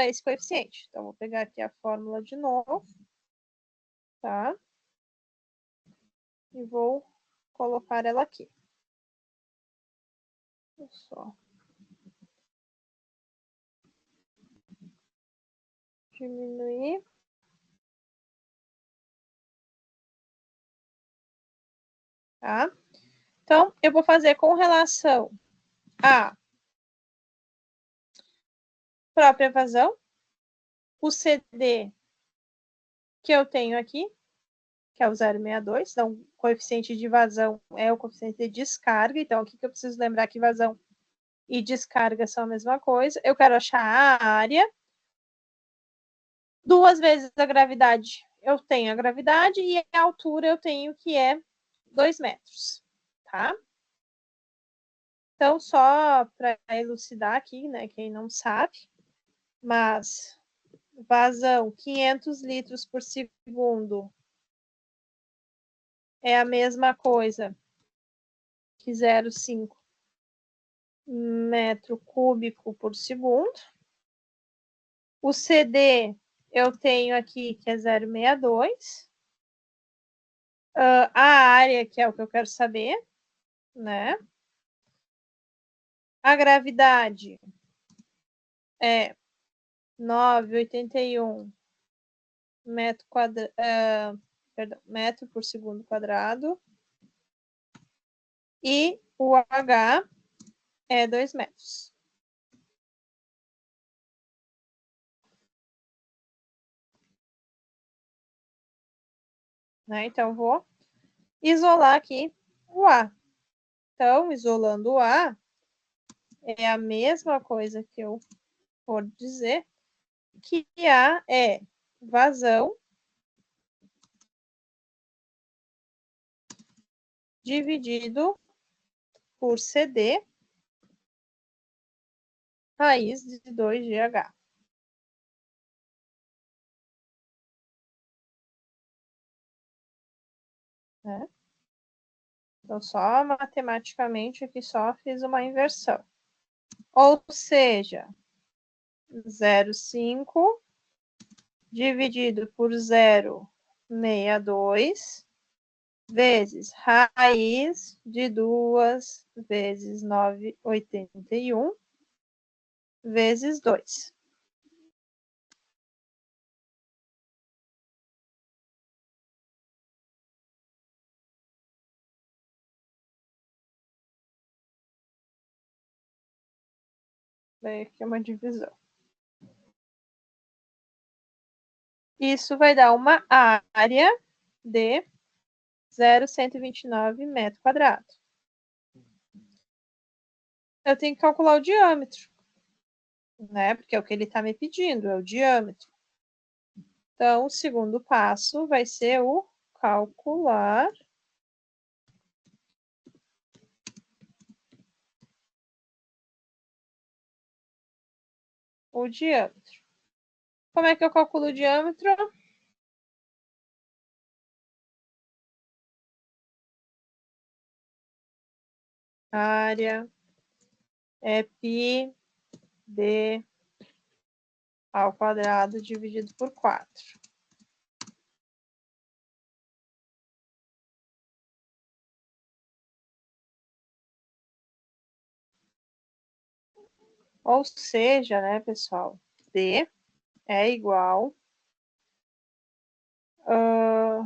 Speaker 1: esse coeficiente. Então, vou pegar aqui a fórmula de novo, tá? E vou colocar ela aqui. Vou só diminuir. Tá? Então, eu vou fazer com relação à própria vazão, o CD que eu tenho aqui, que é o 0,62, então o coeficiente de vazão é o coeficiente de descarga, então aqui que eu preciso lembrar que vazão e descarga são a mesma coisa. Eu quero achar a área, 2 vezes a gravidade, eu tenho a gravidade, e a altura eu tenho que é 2 metros, tá? Então, só para elucidar aqui, né, quem não sabe, mas vazão 500 litros por segundo é a mesma coisa que 0,5 metro cúbico por segundo. O CD eu tenho aqui que é 0,62. A área, que é o que eu quero saber, né? A gravidade é 9,81 metro por segundo quadrado. E o H é 2 metros. Né? Então, vou isolar aqui o A. Então, isolando o A, é a mesma coisa que eu vou dizer que A é vazão dividido por CD raiz de 2GH. Né? Então, só matematicamente aqui só fiz uma inversão. Ou seja, 0,5 dividido por 0,62 vezes raiz de 2 vezes 9,81 vezes 2. Daí aqui é uma divisão. Isso vai dar uma área de 0,129 metro quadrado. Eu tenho que calcular o diâmetro, né? Porque é o que ele está me pedindo, é o diâmetro. Então, o segundo passo vai ser o calcular o diâmetro. Como é que eu calculo o diâmetro? Área é π d ao quadrado dividido por 4. Ou seja, né, pessoal, D é igual vou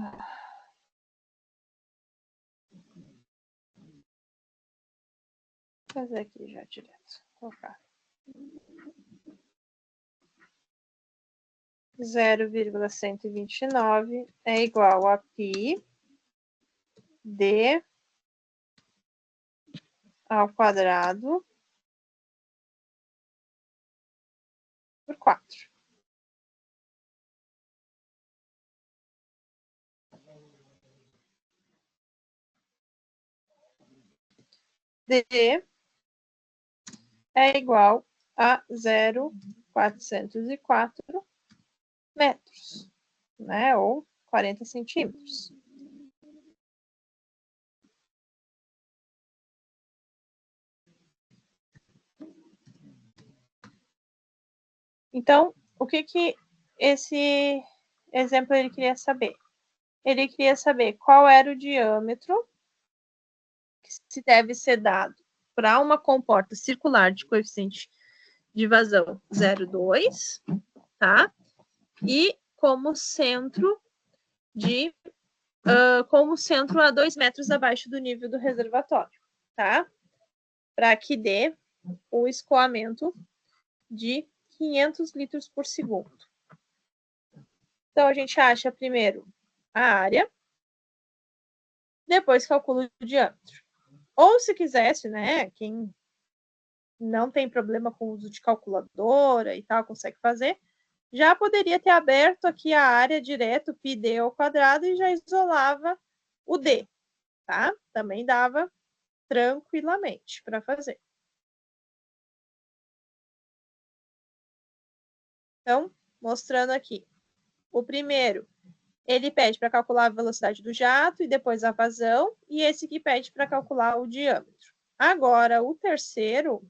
Speaker 1: fazer aqui já direto. Vou colocar 0,129 é igual a π d ao quadrado por 4. D é igual a 0,404 metros, né? Ou 40 centímetros. Então, o que esse exemplo ele queria saber? Ele queria saber qual era o diâmetro que se deve ser dado para uma comporta circular de coeficiente de vazão 0,2, tá? E como centro a 2 metros abaixo do nível do reservatório, tá? Para que dê o escoamento de 500 litros por segundo. Então, a gente acha primeiro a área, depois calcula o diâmetro. Ou se quisesse, né, quem não tem problema com o uso de calculadora e tal, consegue fazer, já poderia ter aberto aqui a área direto, πd ao quadrado, e já isolava o d, tá? Também dava tranquilamente para fazer. Então, mostrando aqui. O primeiro, ele pede para calcular a velocidade do jato e depois a vazão, e esse aqui pede para calcular o diâmetro. Agora, o terceiro,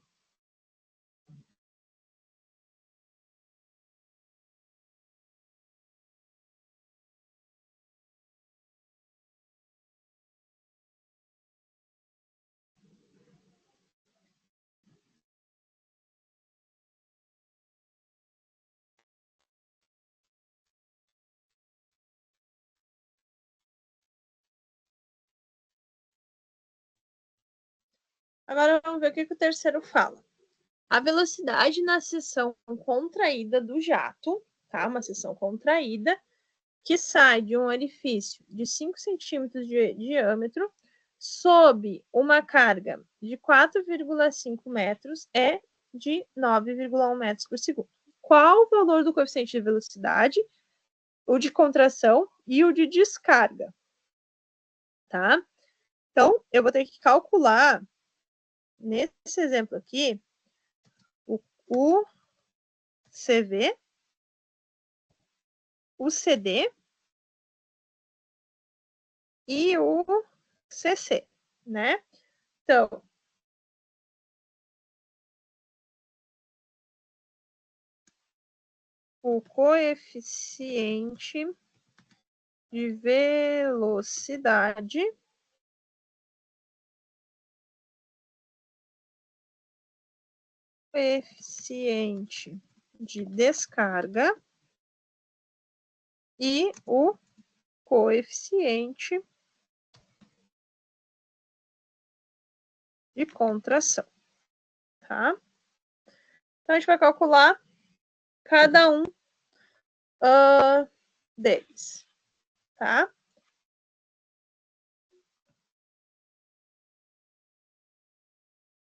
Speaker 1: agora vamos ver o que o terceiro fala. A velocidade na seção contraída do jato, tá? Uma seção contraída, que sai de um orifício de 5 centímetros de diâmetro, sob uma carga de 4,5 metros, é de 9,1 metros por segundo. Qual o valor do coeficiente de velocidade, o de contração e o de descarga? Tá? Então, eu vou ter que calcular, nesse exemplo aqui, o CV, o CD e o CC, né? Então, o coeficiente de velocidade coeficiente de descarga e o coeficiente de contração, tá? Então, a gente vai calcular cada um deles, tá?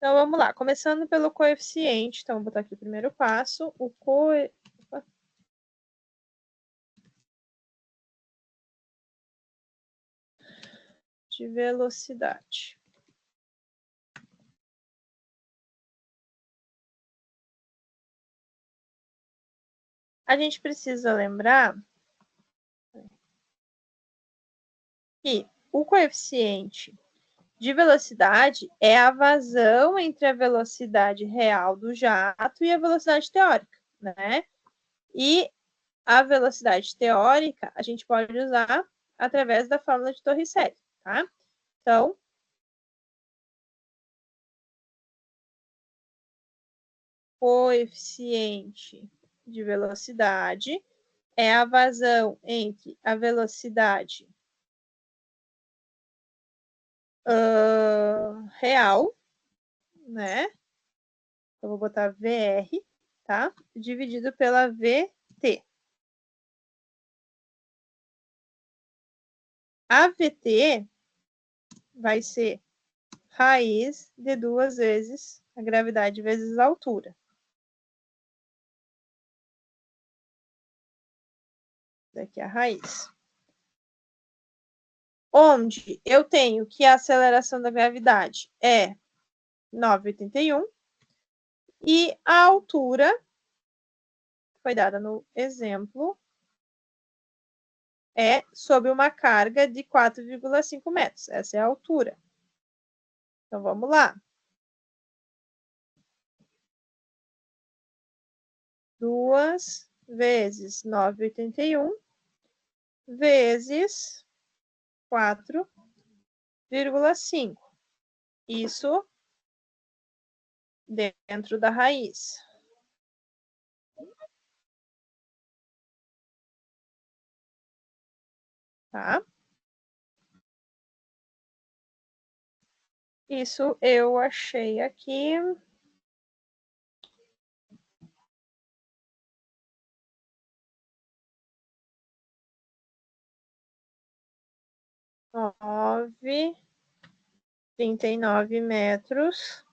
Speaker 1: Então, vamos lá. Começando pelo coeficiente. Então, vou botar aqui o primeiro passo. O de velocidade. A gente precisa lembrar que o coeficiente de velocidade é a vazão entre a velocidade real do jato e a velocidade teórica, né? E a velocidade teórica a gente pode usar através da fórmula de Torricelli, tá? Então, coeficiente de velocidade é a vazão entre a velocidade real, né? Eu vou botar VR, tá? Dividido pela VT. A VT vai ser raiz de 2 vezes a gravidade vezes a altura. Daqui a raiz. Onde eu tenho que a aceleração da gravidade é 9,81 e a altura foi dada no exemplo é sob uma carga de 4,5 metros. Essa é a altura. Então, vamos lá. 2 vezes 9,81 vezes 4,5. Isso dentro da raiz. Tá? Isso eu achei aqui. Nove 39 metros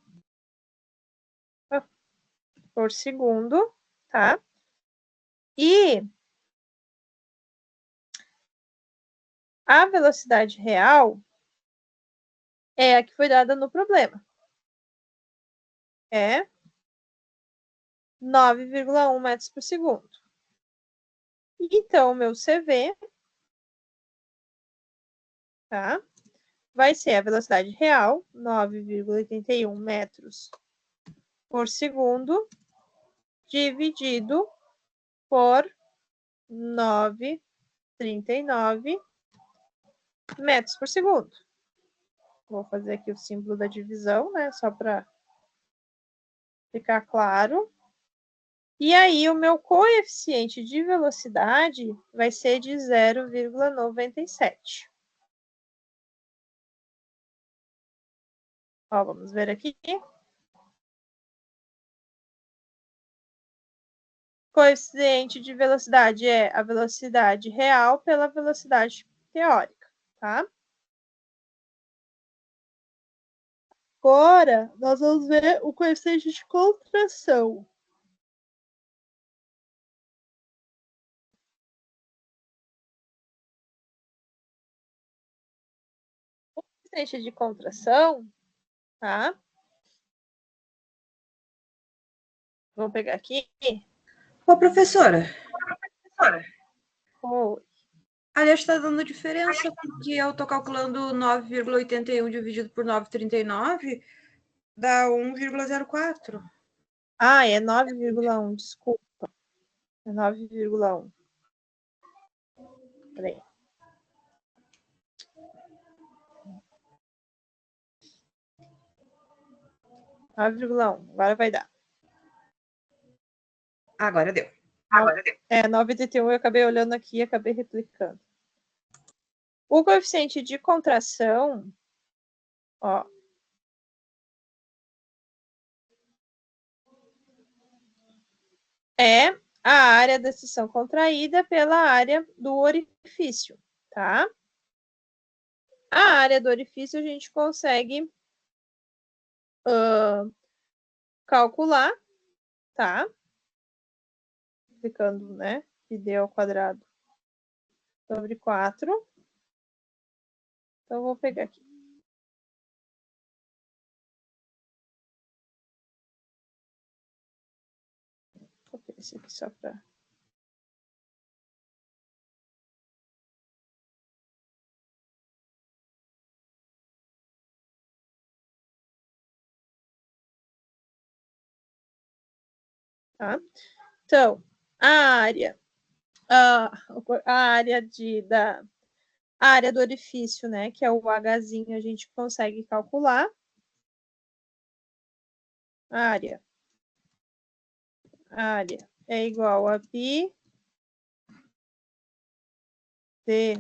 Speaker 1: por segundo, tá? E a velocidade real é a que foi dada no problema. É 9,1 metros por segundo. Então, o meu CV, tá? Vai ser a velocidade real, 9,81 metros por segundo, dividido por 9,39 metros por segundo. Vou fazer aqui o símbolo da divisão, né? Só para ficar claro. E aí, o meu coeficiente de velocidade vai ser de 0,97. Ó, vamos ver aqui. Coeficiente de velocidade é a velocidade real pela velocidade teórica, tá? Agora, nós vamos ver o coeficiente de contração. O coeficiente de contração, tá? Vou pegar aqui.
Speaker 3: Ô, professora.
Speaker 1: Oi.
Speaker 3: Aliás, está dando diferença, porque eu estou calculando 9,81 dividido por 9,39, dá 1,04.
Speaker 1: Ah, é 9,1, desculpa. É 9,1. Peraí. Agora vai dar.
Speaker 3: Agora deu.
Speaker 1: É, 9,81 eu acabei olhando aqui e acabei replicando. O coeficiente de contração, ó, é a área da seção contraída pela área do orifício, tá? A área do orifício a gente consegue calcular, tá? Ficando, né? πd ao quadrado sobre 4. Então, eu vou pegar aqui. Vou pegar esse aqui só para... Tá? Então, a área a área do orifício, né, que é o Hzinho, a gente consegue calcular. A área é igual a π d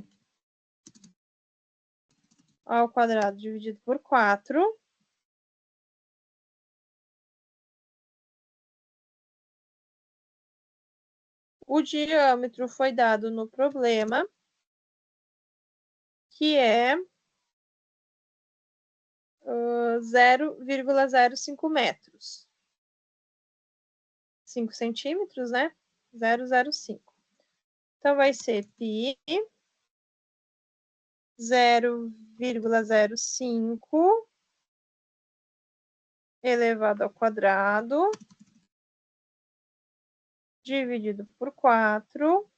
Speaker 1: ao quadrado dividido por 4. O diâmetro foi dado no problema, que é 0,05 metros. 5 centímetros, né? 0,05. Então, vai ser π 0,05 elevado ao quadrado dividido por 4.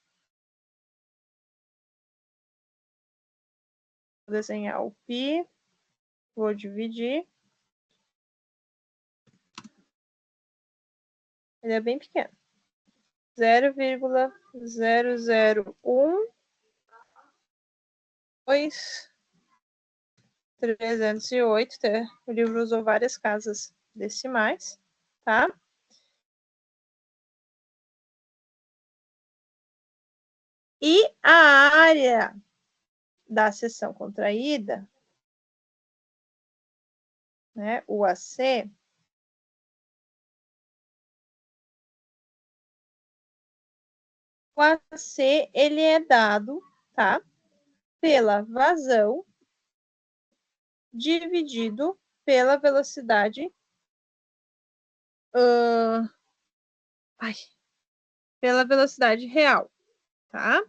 Speaker 1: Vou desenhar o π, vou dividir. Ele é bem pequeno. 0,0012308, o livro usou várias casas decimais, tá? E a área da seção contraída, né, o AC, o AC, ele é dado, tá, pela vazão dividido pela velocidade, pela velocidade real, tá?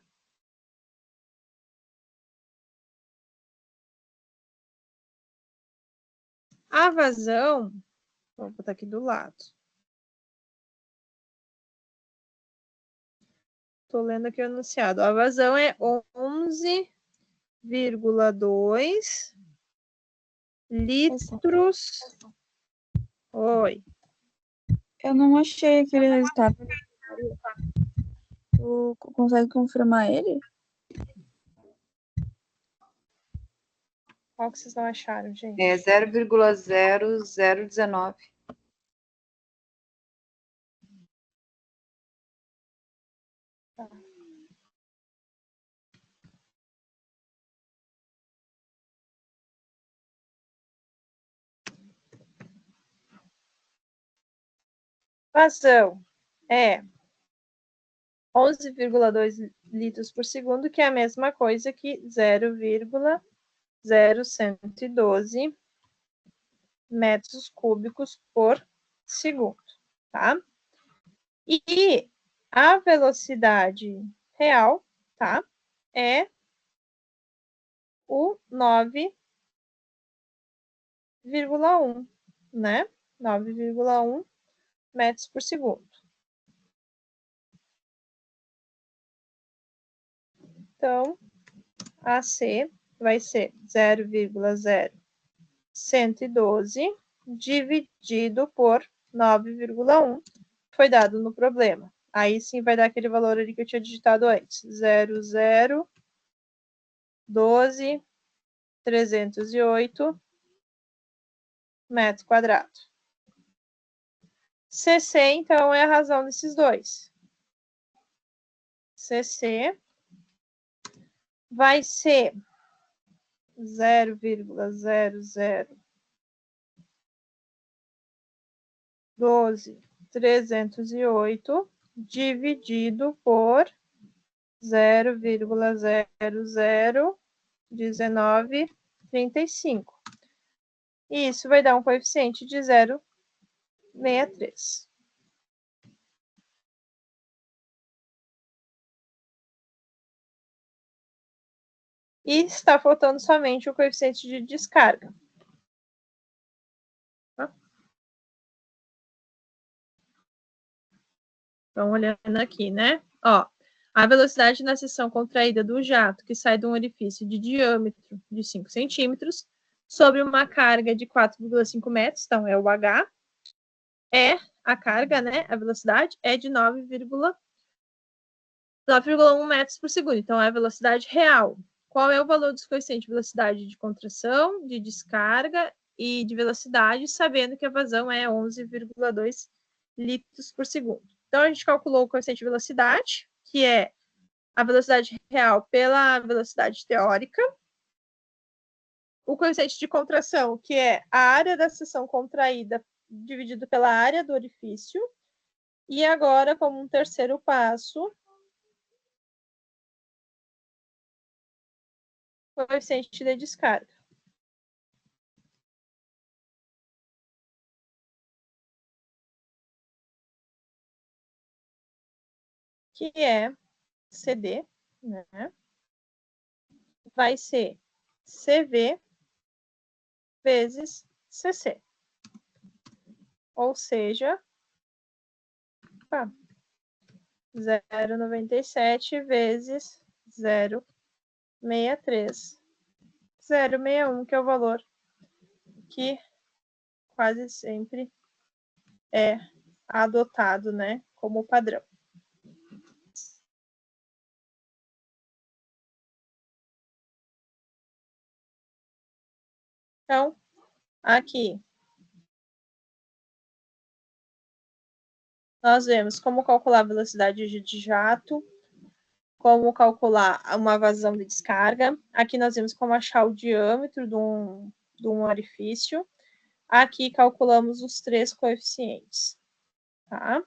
Speaker 1: A vazão, vou botar aqui do lado. Estou lendo aqui o enunciado. A vazão é 11,2 litros. Oi.
Speaker 6: Eu não achei aquele resultado. Tu consegue confirmar ele?
Speaker 1: Qual que vocês não acharam, gente?
Speaker 3: É 0,0019.
Speaker 1: Tá. Vazão é 11,2 litros por segundo, que é a mesma coisa que 0,0112 metros cúbicos por segundo, tá? E a velocidade real, tá? É o 9,1, né? 9,1 metros por segundo. Então, AC vai ser 0,0112 dividido por 9,1, foi dado no problema. Aí sim vai dar aquele valor ali que eu tinha digitado antes. 0,012,308 metros quadrados. CC, então, é a razão desses dois. CC vai ser 0,012,308 dividido por 0,001935. E isso vai dar um coeficiente de 0,63. E está faltando somente o coeficiente de descarga. Então, olhando aqui, né? Ó, a velocidade na seção contraída do jato que sai de um orifício de diâmetro de 5 centímetros sobre uma carga de 4,5 metros, então é o H, é a carga, né? A velocidade é de 9,1 metros por segundo. Então, é a velocidade real. Qual é o valor dos coeficientes de velocidade de contração, de descarga e de velocidade, sabendo que a vazão é 11,2 litros por segundo. Então, a gente calculou o coeficiente de velocidade, que é a velocidade real pela velocidade teórica. O coeficiente de contração, que é a área da seção contraída dividido pela área do orifício. E agora, como um terceiro passo, o coeficiente de descarga. Que é CD, né? Vai ser CV vezes CC. Ou seja, 0,97 vezes 0,63. 0,61, que é o valor que quase sempre é adotado, né, como padrão. Então, aqui, nós vemos como calcular a velocidade de jato, como calcular uma vazão de descarga. Aqui nós vemos como achar o diâmetro de um orifício. Aqui calculamos os 3 coeficientes, tá?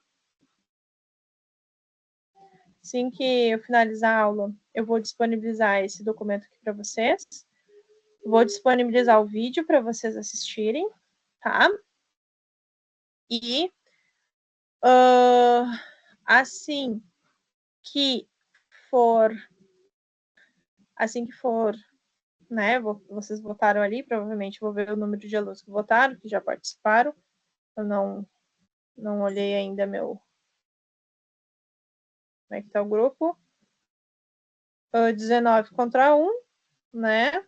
Speaker 1: Assim que eu finalizar a aula, eu vou disponibilizar esse documento aqui para vocês. Vou disponibilizar o vídeo para vocês assistirem, tá? E assim que for, né? Vocês votaram ali, provavelmente vou ver o número de alunos que votaram, que já participaram. Eu não olhei ainda meu. Como é que tá o grupo? 19 contra 1, né?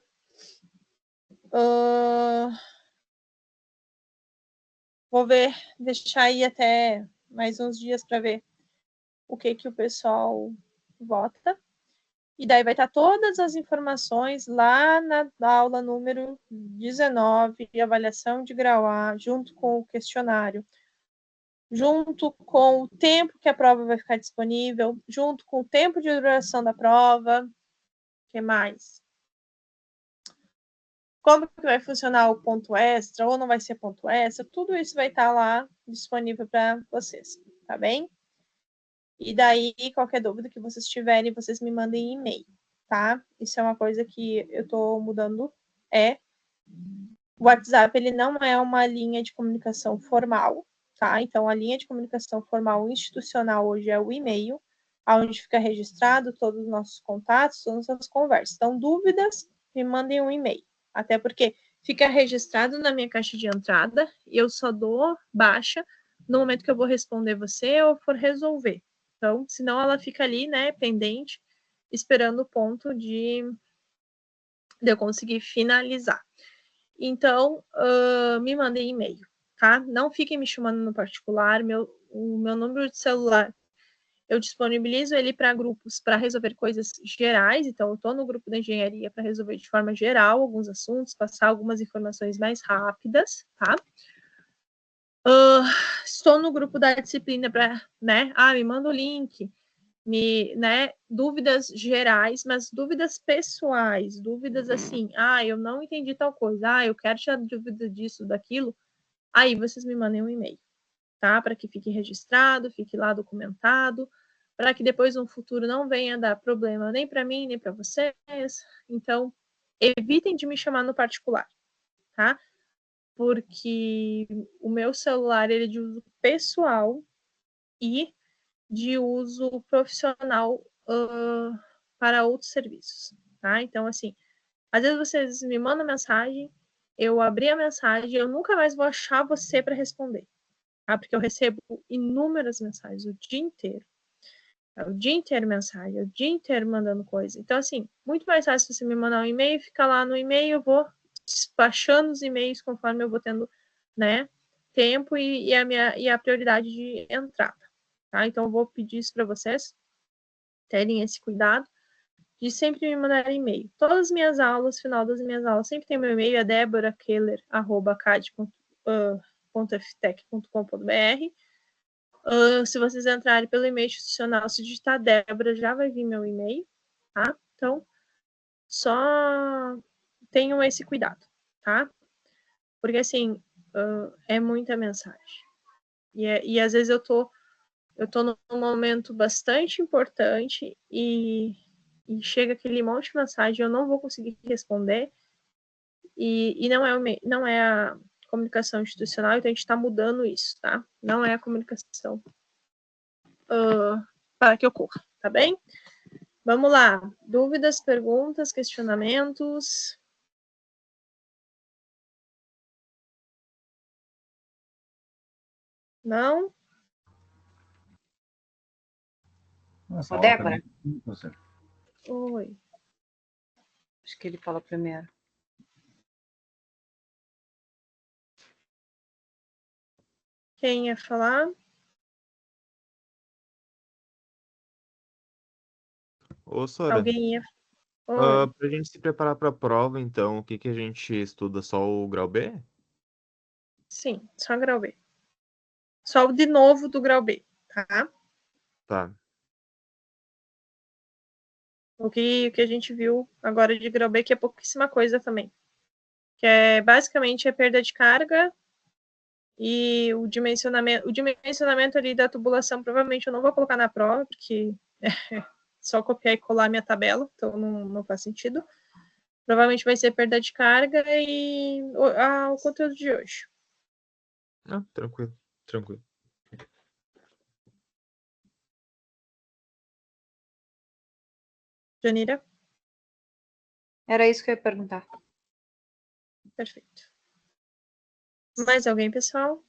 Speaker 1: Vou deixar aí até mais uns dias para ver o que o pessoal vota. E daí vai estar todas as informações lá na aula número 19, avaliação de grau A, junto com o questionário, junto com o tempo que a prova vai ficar disponível, junto com o tempo de duração da prova. O que mais? Como que vai funcionar o ponto extra, ou não vai ser ponto extra, tudo isso vai estar lá disponível para vocês, tá bem? E daí, qualquer dúvida que vocês tiverem, vocês me mandem e-mail, tá? Isso é uma coisa que eu estou mudando, o WhatsApp, ele não é uma linha de comunicação formal, tá? Então, a linha de comunicação formal institucional hoje é o e-mail, onde fica registrado todos os nossos contatos, todas as nossas conversas. Então, dúvidas, me mandem um e-mail. Até porque fica registrado na minha caixa de entrada e eu só dou baixa no momento que eu vou responder você ou for resolver. Então, senão ela fica ali, né, pendente, esperando o ponto de eu conseguir finalizar. Então, me mandem e-mail, tá? Não fiquem me chamando no particular. O meu número de celular, eu disponibilizo ele para grupos para resolver coisas gerais. Então, eu estou no grupo da engenharia para resolver de forma geral alguns assuntos, passar algumas informações mais rápidas, tá? Estou no grupo da disciplina para, né? Me manda o link. Dúvidas gerais, mas dúvidas pessoais, dúvidas assim, eu não entendi tal coisa, eu quero tirar dúvida disso, daquilo, aí vocês me mandem um e-mail, tá? Para que fique registrado, fique lá documentado, para que depois no futuro não venha dar problema nem para mim, nem para vocês. Então, evitem de me chamar no particular, tá? Porque o meu celular, ele é de uso pessoal e de uso profissional para outros serviços, tá? Então, assim, às vezes vocês me mandam mensagem, eu abri a mensagem, eu nunca mais vou achar você para responder, tá? Porque eu recebo inúmeras mensagens o dia inteiro. O dia inteiro mensagem, o dia inteiro mandando coisa. Então, assim, muito mais fácil você me mandar um e-mail, fica lá no e-mail, eu vou despachando os e-mails conforme eu vou tendo, né, tempo e a prioridade de entrada. Tá? Então, eu vou pedir isso para vocês terem esse cuidado de sempre me mandar e-mail. Todas as minhas aulas, final das minhas aulas, sempre tem meu e-mail, é deborah.cad.ftec.com.br. Se vocês entrarem pelo e-mail institucional, se digitar Débora, já vai vir meu e-mail, tá? Então, só tenham esse cuidado, tá? Porque, assim, é muita mensagem. E às vezes eu tô num momento bastante importante e chega aquele monte de mensagem, eu não vou conseguir responder, e não é a comunicação institucional, então a gente está mudando isso, tá? Não é a comunicação para que ocorra, tá bem? Vamos lá. Dúvidas, perguntas, questionamentos? Não?
Speaker 5: Nossa,
Speaker 10: Débora.
Speaker 1: Oi.
Speaker 10: Acho que ele fala primeiro.
Speaker 1: Quem ia falar?
Speaker 9: Ô, Sora.
Speaker 1: Alguém ia. Oi.
Speaker 9: Pra gente se preparar para a prova, então, o que que a gente estuda? Só o grau B?
Speaker 1: Sim, só grau B. Só o de novo do grau B, tá?
Speaker 9: Tá.
Speaker 1: O que a gente viu agora de grau B, que é pouquíssima coisa também. Que é basicamente a perda de carga e o dimensionamento. O dimensionamento ali da tubulação, provavelmente eu não vou colocar na prova, porque é só copiar e colar minha tabela, então não faz sentido. Provavelmente vai ser perda de carga e o conteúdo de hoje.
Speaker 9: Ah, tranquilo, tranquilo.
Speaker 1: Janira?
Speaker 10: Era isso que eu ia perguntar.
Speaker 1: Perfeito. Mais alguém, pessoal?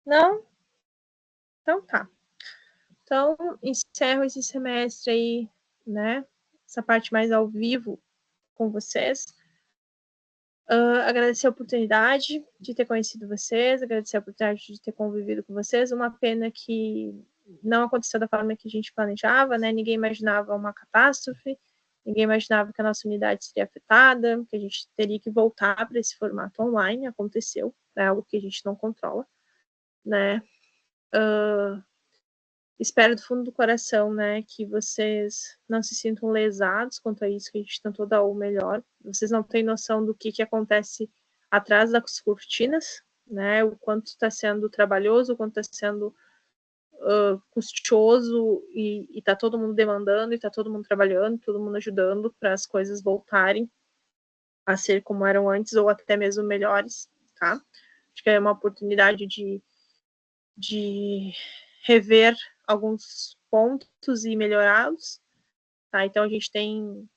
Speaker 1: Não? Então tá. Então, encerro esse semestre aí, né? Essa parte mais ao vivo com vocês. Agradecer a oportunidade de ter conhecido vocês, agradecer a oportunidade de ter convivido com vocês. Uma pena que não aconteceu da forma que a gente planejava, né? Ninguém imaginava uma catástrofe, ninguém imaginava que a nossa unidade seria afetada, que a gente teria que voltar para esse formato online. Aconteceu, é algo que a gente não controla, né? Espero do fundo do coração, né, que vocês não se sintam lesados quanto a isso, que a gente tentou dar o melhor. Vocês não têm noção do que acontece atrás das cortinas, né, o quanto está sendo trabalhoso, o quanto está sendo custoso e está todo mundo demandando, e está todo mundo trabalhando, todo mundo ajudando para as coisas voltarem a ser como eram antes ou até mesmo melhores, tá? Acho que é uma oportunidade de rever alguns pontos e melhorá-los, tá? Então a gente tem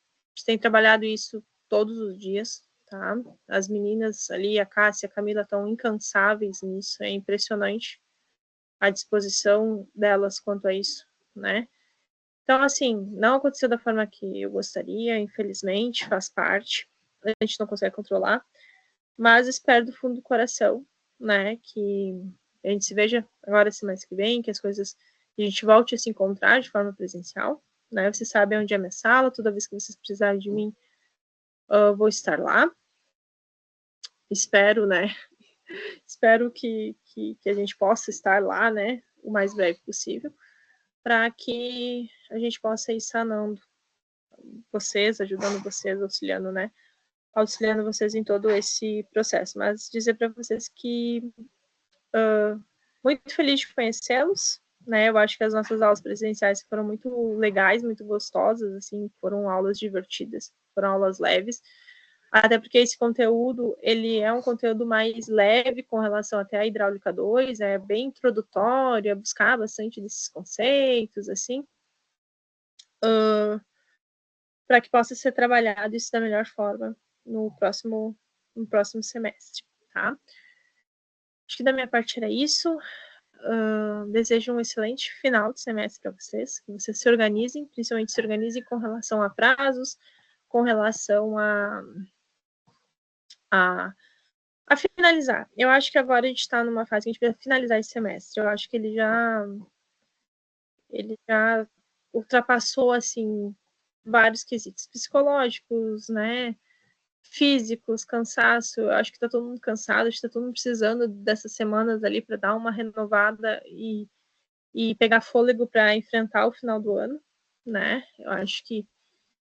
Speaker 1: trabalhado isso todos os dias, tá? As meninas ali, a Cássia, a Camila, estão incansáveis nisso, é impressionante a disposição delas quanto a isso, né? Então, assim, não aconteceu da forma que eu gostaria, infelizmente, faz parte, a gente não consegue controlar, mas espero do fundo do coração, né, que a gente se veja agora semana que vem, que as coisas, a gente volte a se encontrar de forma presencial, né, vocês sabem onde é a minha sala, toda vez que vocês precisarem de mim, eu vou estar lá, espero, né, espero que a gente possa estar lá, né, o mais breve possível, para que a gente possa ir sanando vocês, ajudando vocês, auxiliando, né, auxiliando vocês em todo esse processo, mas dizer para vocês que muito feliz de conhecê-los, né? Eu acho que as nossas aulas presenciais foram muito legais, muito gostosas, assim, foram aulas divertidas, foram aulas leves, até porque esse conteúdo, ele é um conteúdo mais leve com relação até à hidráulica 2, é bem introdutório, é buscar bastante desses conceitos, assim, para que possa ser trabalhado isso da melhor forma no próximo semestre, tá? Acho que da minha parte era isso. Desejo um excelente final de semestre para vocês, que vocês se organizem, principalmente se organizem com relação a prazos, com relação a finalizar. Eu acho que agora a gente está numa fase que a gente precisa finalizar esse semestre. Eu acho que ele já ultrapassou, assim, vários quesitos psicológicos, né, físicos, cansaço. Eu acho que está todo mundo cansado, está todo mundo precisando dessas semanas ali para dar uma renovada e pegar fôlego para enfrentar o final do ano, né? Eu acho que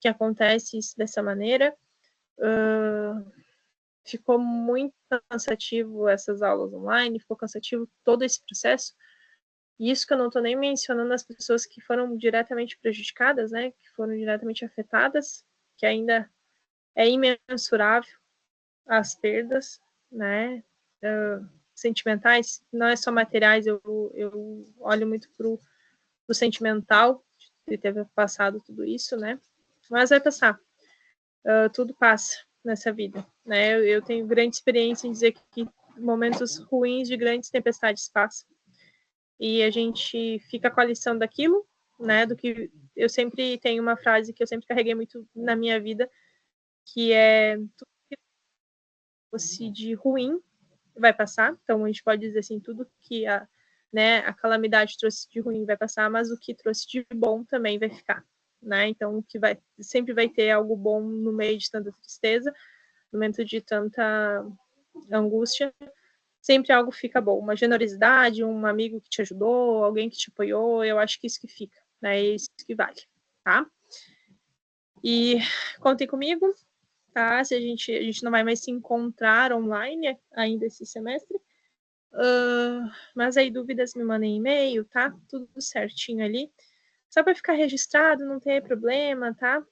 Speaker 1: acontece isso dessa maneira. Ficou muito cansativo essas aulas online, ficou cansativo todo esse processo. E isso que eu não estou nem mencionando as pessoas que foram diretamente prejudicadas, né? Que foram diretamente afetadas, que ainda é imensurável as perdas, né? Sentimentais, não é só materiais, eu olho muito para o sentimental, de ter passado tudo isso, né? Mas vai passar. Tudo passa nessa vida, né? Eu tenho grande experiência em dizer que momentos ruins de grandes tempestades passam. E a gente fica com a lição daquilo, né? Do que eu sempre tenho uma frase que eu sempre carreguei muito na minha vida, que é tudo que fosse de ruim vai passar. Então a gente pode dizer assim, tudo que né, a calamidade trouxe de ruim vai passar, mas o que trouxe de bom também vai ficar, né? Então, o que sempre vai ter algo bom no meio de tanta tristeza, no momento de tanta angústia, sempre algo fica bom. Uma generosidade, um amigo que te ajudou, alguém que te apoiou, eu acho que isso que fica, né? É isso que vale, tá? E contem comigo, tá? Se a gente não vai mais se encontrar online ainda esse semestre, mas aí dúvidas me mandem e-mail, tá? Tudo certinho ali. Só para ficar registrado, não tem problema, tá?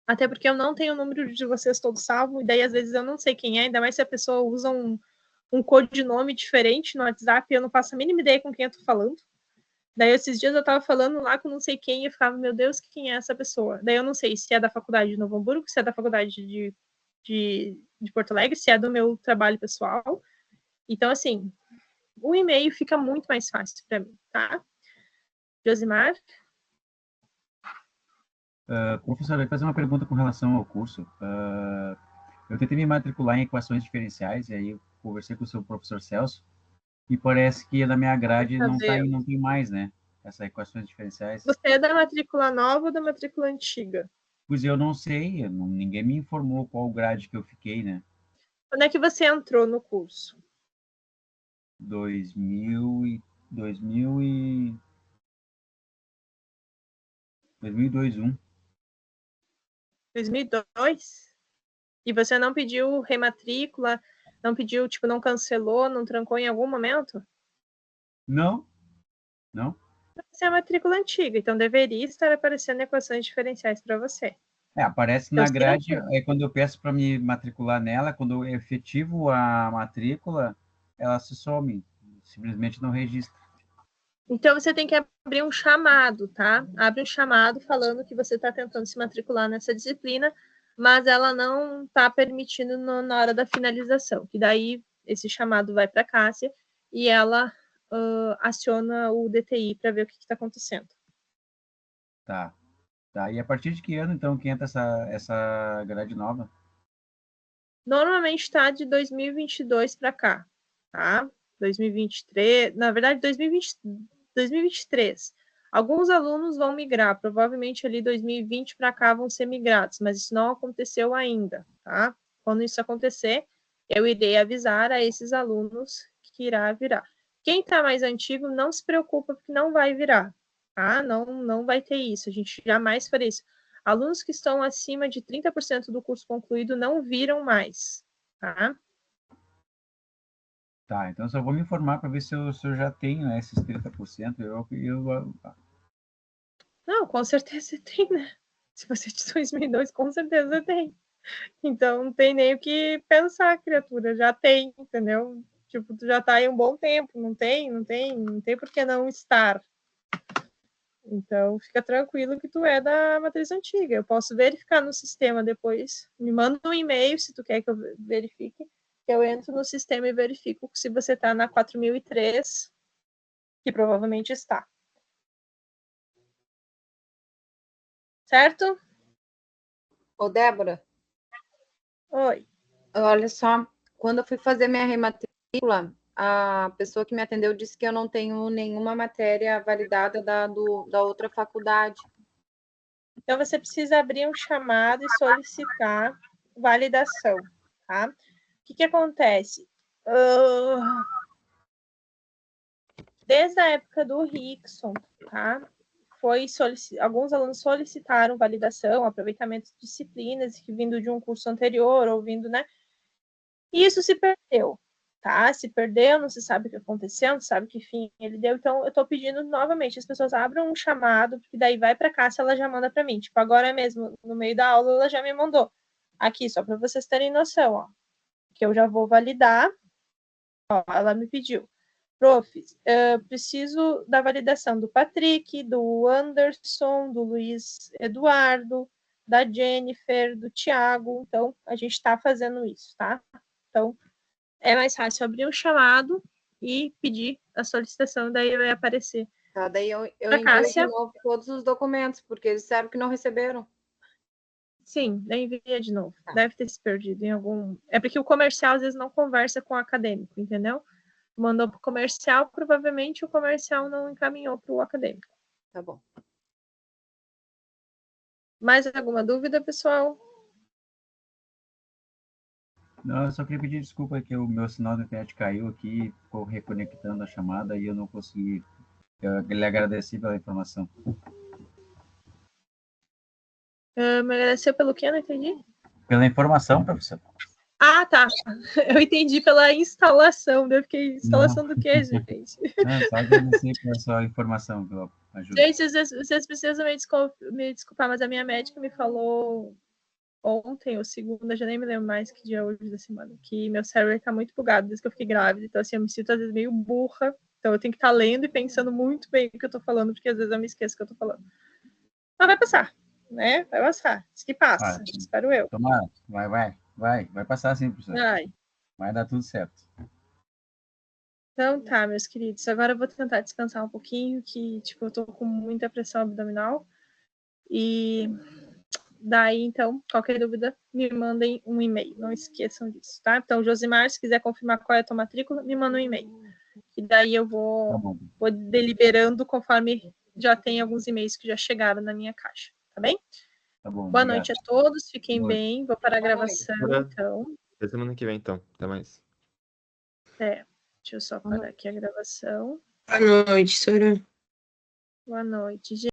Speaker 1: Até porque eu não tenho o número de vocês todos salvo, e daí às vezes eu não sei quem é, ainda mais se a pessoa usa um codinome diferente no WhatsApp, e eu não faço a mínima ideia com quem eu tô falando. Daí esses dias eu tava falando lá com não sei quem, e eu ficava, meu Deus, quem é essa pessoa? Daí eu não sei se é da faculdade de Novo Hamburgo, se é da faculdade de Porto Alegre, se é do meu trabalho pessoal. Então, assim, o e-mail fica muito mais fácil para mim, tá? Josimar?
Speaker 5: Professor, eu ia fazer uma pergunta com relação ao curso. Eu tentei me matricular em equações diferenciais, e aí eu conversei com o seu professor Celso, e parece que na minha grade não tem mais, né? Essas equações diferenciais.
Speaker 1: Você é da matrícula nova ou da matrícula antiga?
Speaker 5: Pois eu não sei, ninguém me informou qual grade que eu fiquei, né?
Speaker 1: Quando é que você entrou no curso?
Speaker 5: 2002, 2001.
Speaker 1: 2002? E você não pediu rematrícula, não pediu, tipo, não cancelou, não trancou em algum momento?
Speaker 5: Não.
Speaker 1: Você é a matrícula antiga, então deveria estar aparecendo equações diferenciais para você.
Speaker 5: Aparece na grade, quando eu peço para me matricular nela, quando eu efetivo a matrícula, ela se some, simplesmente não registra.
Speaker 1: Então você tem que abrir um chamado, tá? Abre um chamado falando que você está tentando se matricular nessa disciplina, mas ela não está permitindo na hora da finalização. Que daí esse chamado vai para a Cássia e ela aciona o DTI para ver o que está acontecendo.
Speaker 5: Tá. E a partir de que ano, então, que entra essa grade nova?
Speaker 1: Normalmente está de 2022 para cá, tá? 2023, na verdade, 2023. Alguns alunos vão migrar, provavelmente ali 2020 para cá vão ser migrados, mas isso não aconteceu ainda, tá? Quando isso acontecer, eu irei avisar a esses alunos que irá virar. Quem está mais antigo, não se preocupa, porque não vai virar, tá? Não vai ter isso, a gente jamais faria isso. Alunos que estão acima de 30% do curso concluído não viram mais, tá?
Speaker 5: Tá, então eu só vou me informar para ver se eu já tenho, né, esses 30%.
Speaker 1: Não, com certeza você tem, né? Se você é de 2002, com certeza você tem. Então, não tem nem o que pensar, criatura. Já tem, entendeu? Tipo, tu já tá aí um bom tempo. Não tem por que não estar. Então, fica tranquilo que tu é da matriz antiga. Eu posso verificar no sistema depois. Me manda um e-mail se tu quer que eu verifique. Que eu entro no sistema e verifico se você tá na 4003, que provavelmente está. Certo?
Speaker 3: Ô, Débora.
Speaker 1: Oi.
Speaker 3: Olha só, quando eu fui fazer minha rematrícula, a pessoa que me atendeu disse que eu não tenho nenhuma matéria validada da outra faculdade.
Speaker 1: Então, você precisa abrir um chamado e solicitar validação, tá? O que acontece? Desde a época do Rickson, tá? Alguns alunos solicitaram validação, aproveitamento de disciplinas que vindo de um curso anterior, ou vindo, né? E isso se perdeu, tá? Se perdeu, não se sabe o que aconteceu, não se sabe que fim ele deu. Então, eu estou pedindo novamente, as pessoas abram um chamado, porque daí vai para cá, se ela já manda para mim. Tipo, agora mesmo, no meio da aula, ela já me mandou. Aqui, só para vocês terem noção, ó. Que eu já vou validar. Ó, ela me pediu. Prof, preciso da validação do Patrick, do Anderson, do Luiz Eduardo, da Jennifer, do Thiago. Então, a gente está fazendo isso, tá? Então, é mais fácil abrir um chamado e pedir a solicitação, daí vai aparecer.
Speaker 3: Tá, daí eu envio de novo todos os documentos, porque eles disseram que não receberam.
Speaker 1: Sim, daí envia de novo. Deve ter se perdido em algum... É porque o comercial, às vezes, não conversa com o acadêmico, entendeu? mandou para o comercial, provavelmente o comercial não encaminhou para o acadêmico.
Speaker 3: Tá bom.
Speaker 1: Mais alguma dúvida, pessoal?
Speaker 5: Não, eu só queria pedir desculpa que o meu sinal da internet caiu aqui, ficou reconectando a chamada e eu não consegui. Eu lhe agradeci pela informação.
Speaker 1: Me agradeceu pelo quê? Não entendi.
Speaker 5: Pela informação, professor.
Speaker 1: Ah, tá. Eu entendi pela instalação. Eu fiquei, instalação do quê, gente?
Speaker 5: Não, só agradecer pela sua informação, pela ajuda.
Speaker 1: Gente, vocês precisam me desculpar, mas a minha médica me falou ontem ou segunda, já nem me lembro mais que dia é hoje da semana, que meu cérebro está muito bugado desde que eu fiquei grávida. Então, assim, eu me sinto às vezes meio burra. Então, eu tenho que estar lendo e pensando muito bem o que eu estou falando, porque às vezes eu me esqueço o que eu estou falando. Mas vai passar, né? Vai passar. Diz que passa, espero eu.
Speaker 5: Tomara, vai passar sim, professor. Vai dar tudo certo.
Speaker 1: Então tá, meus queridos. Agora eu vou tentar descansar um pouquinho, que tipo, eu tô com muita pressão abdominal. E daí, então, qualquer dúvida, me mandem um e-mail. Não esqueçam disso, tá? Então, Josimar, se quiser confirmar qual é a tua matrícula, me manda um e-mail. E daí eu vou deliberando conforme já tem alguns e-mails que já chegaram na minha caixa, tá bem?
Speaker 5: Tá bom,
Speaker 1: Boa
Speaker 5: obrigado.
Speaker 1: noite a todos, fiquem bem. Vou para a gravação, então.
Speaker 9: Até semana que vem, então. Até mais.
Speaker 1: Deixa eu só parar aqui a gravação.
Speaker 2: Boa noite, Sora.
Speaker 1: Boa noite, gente.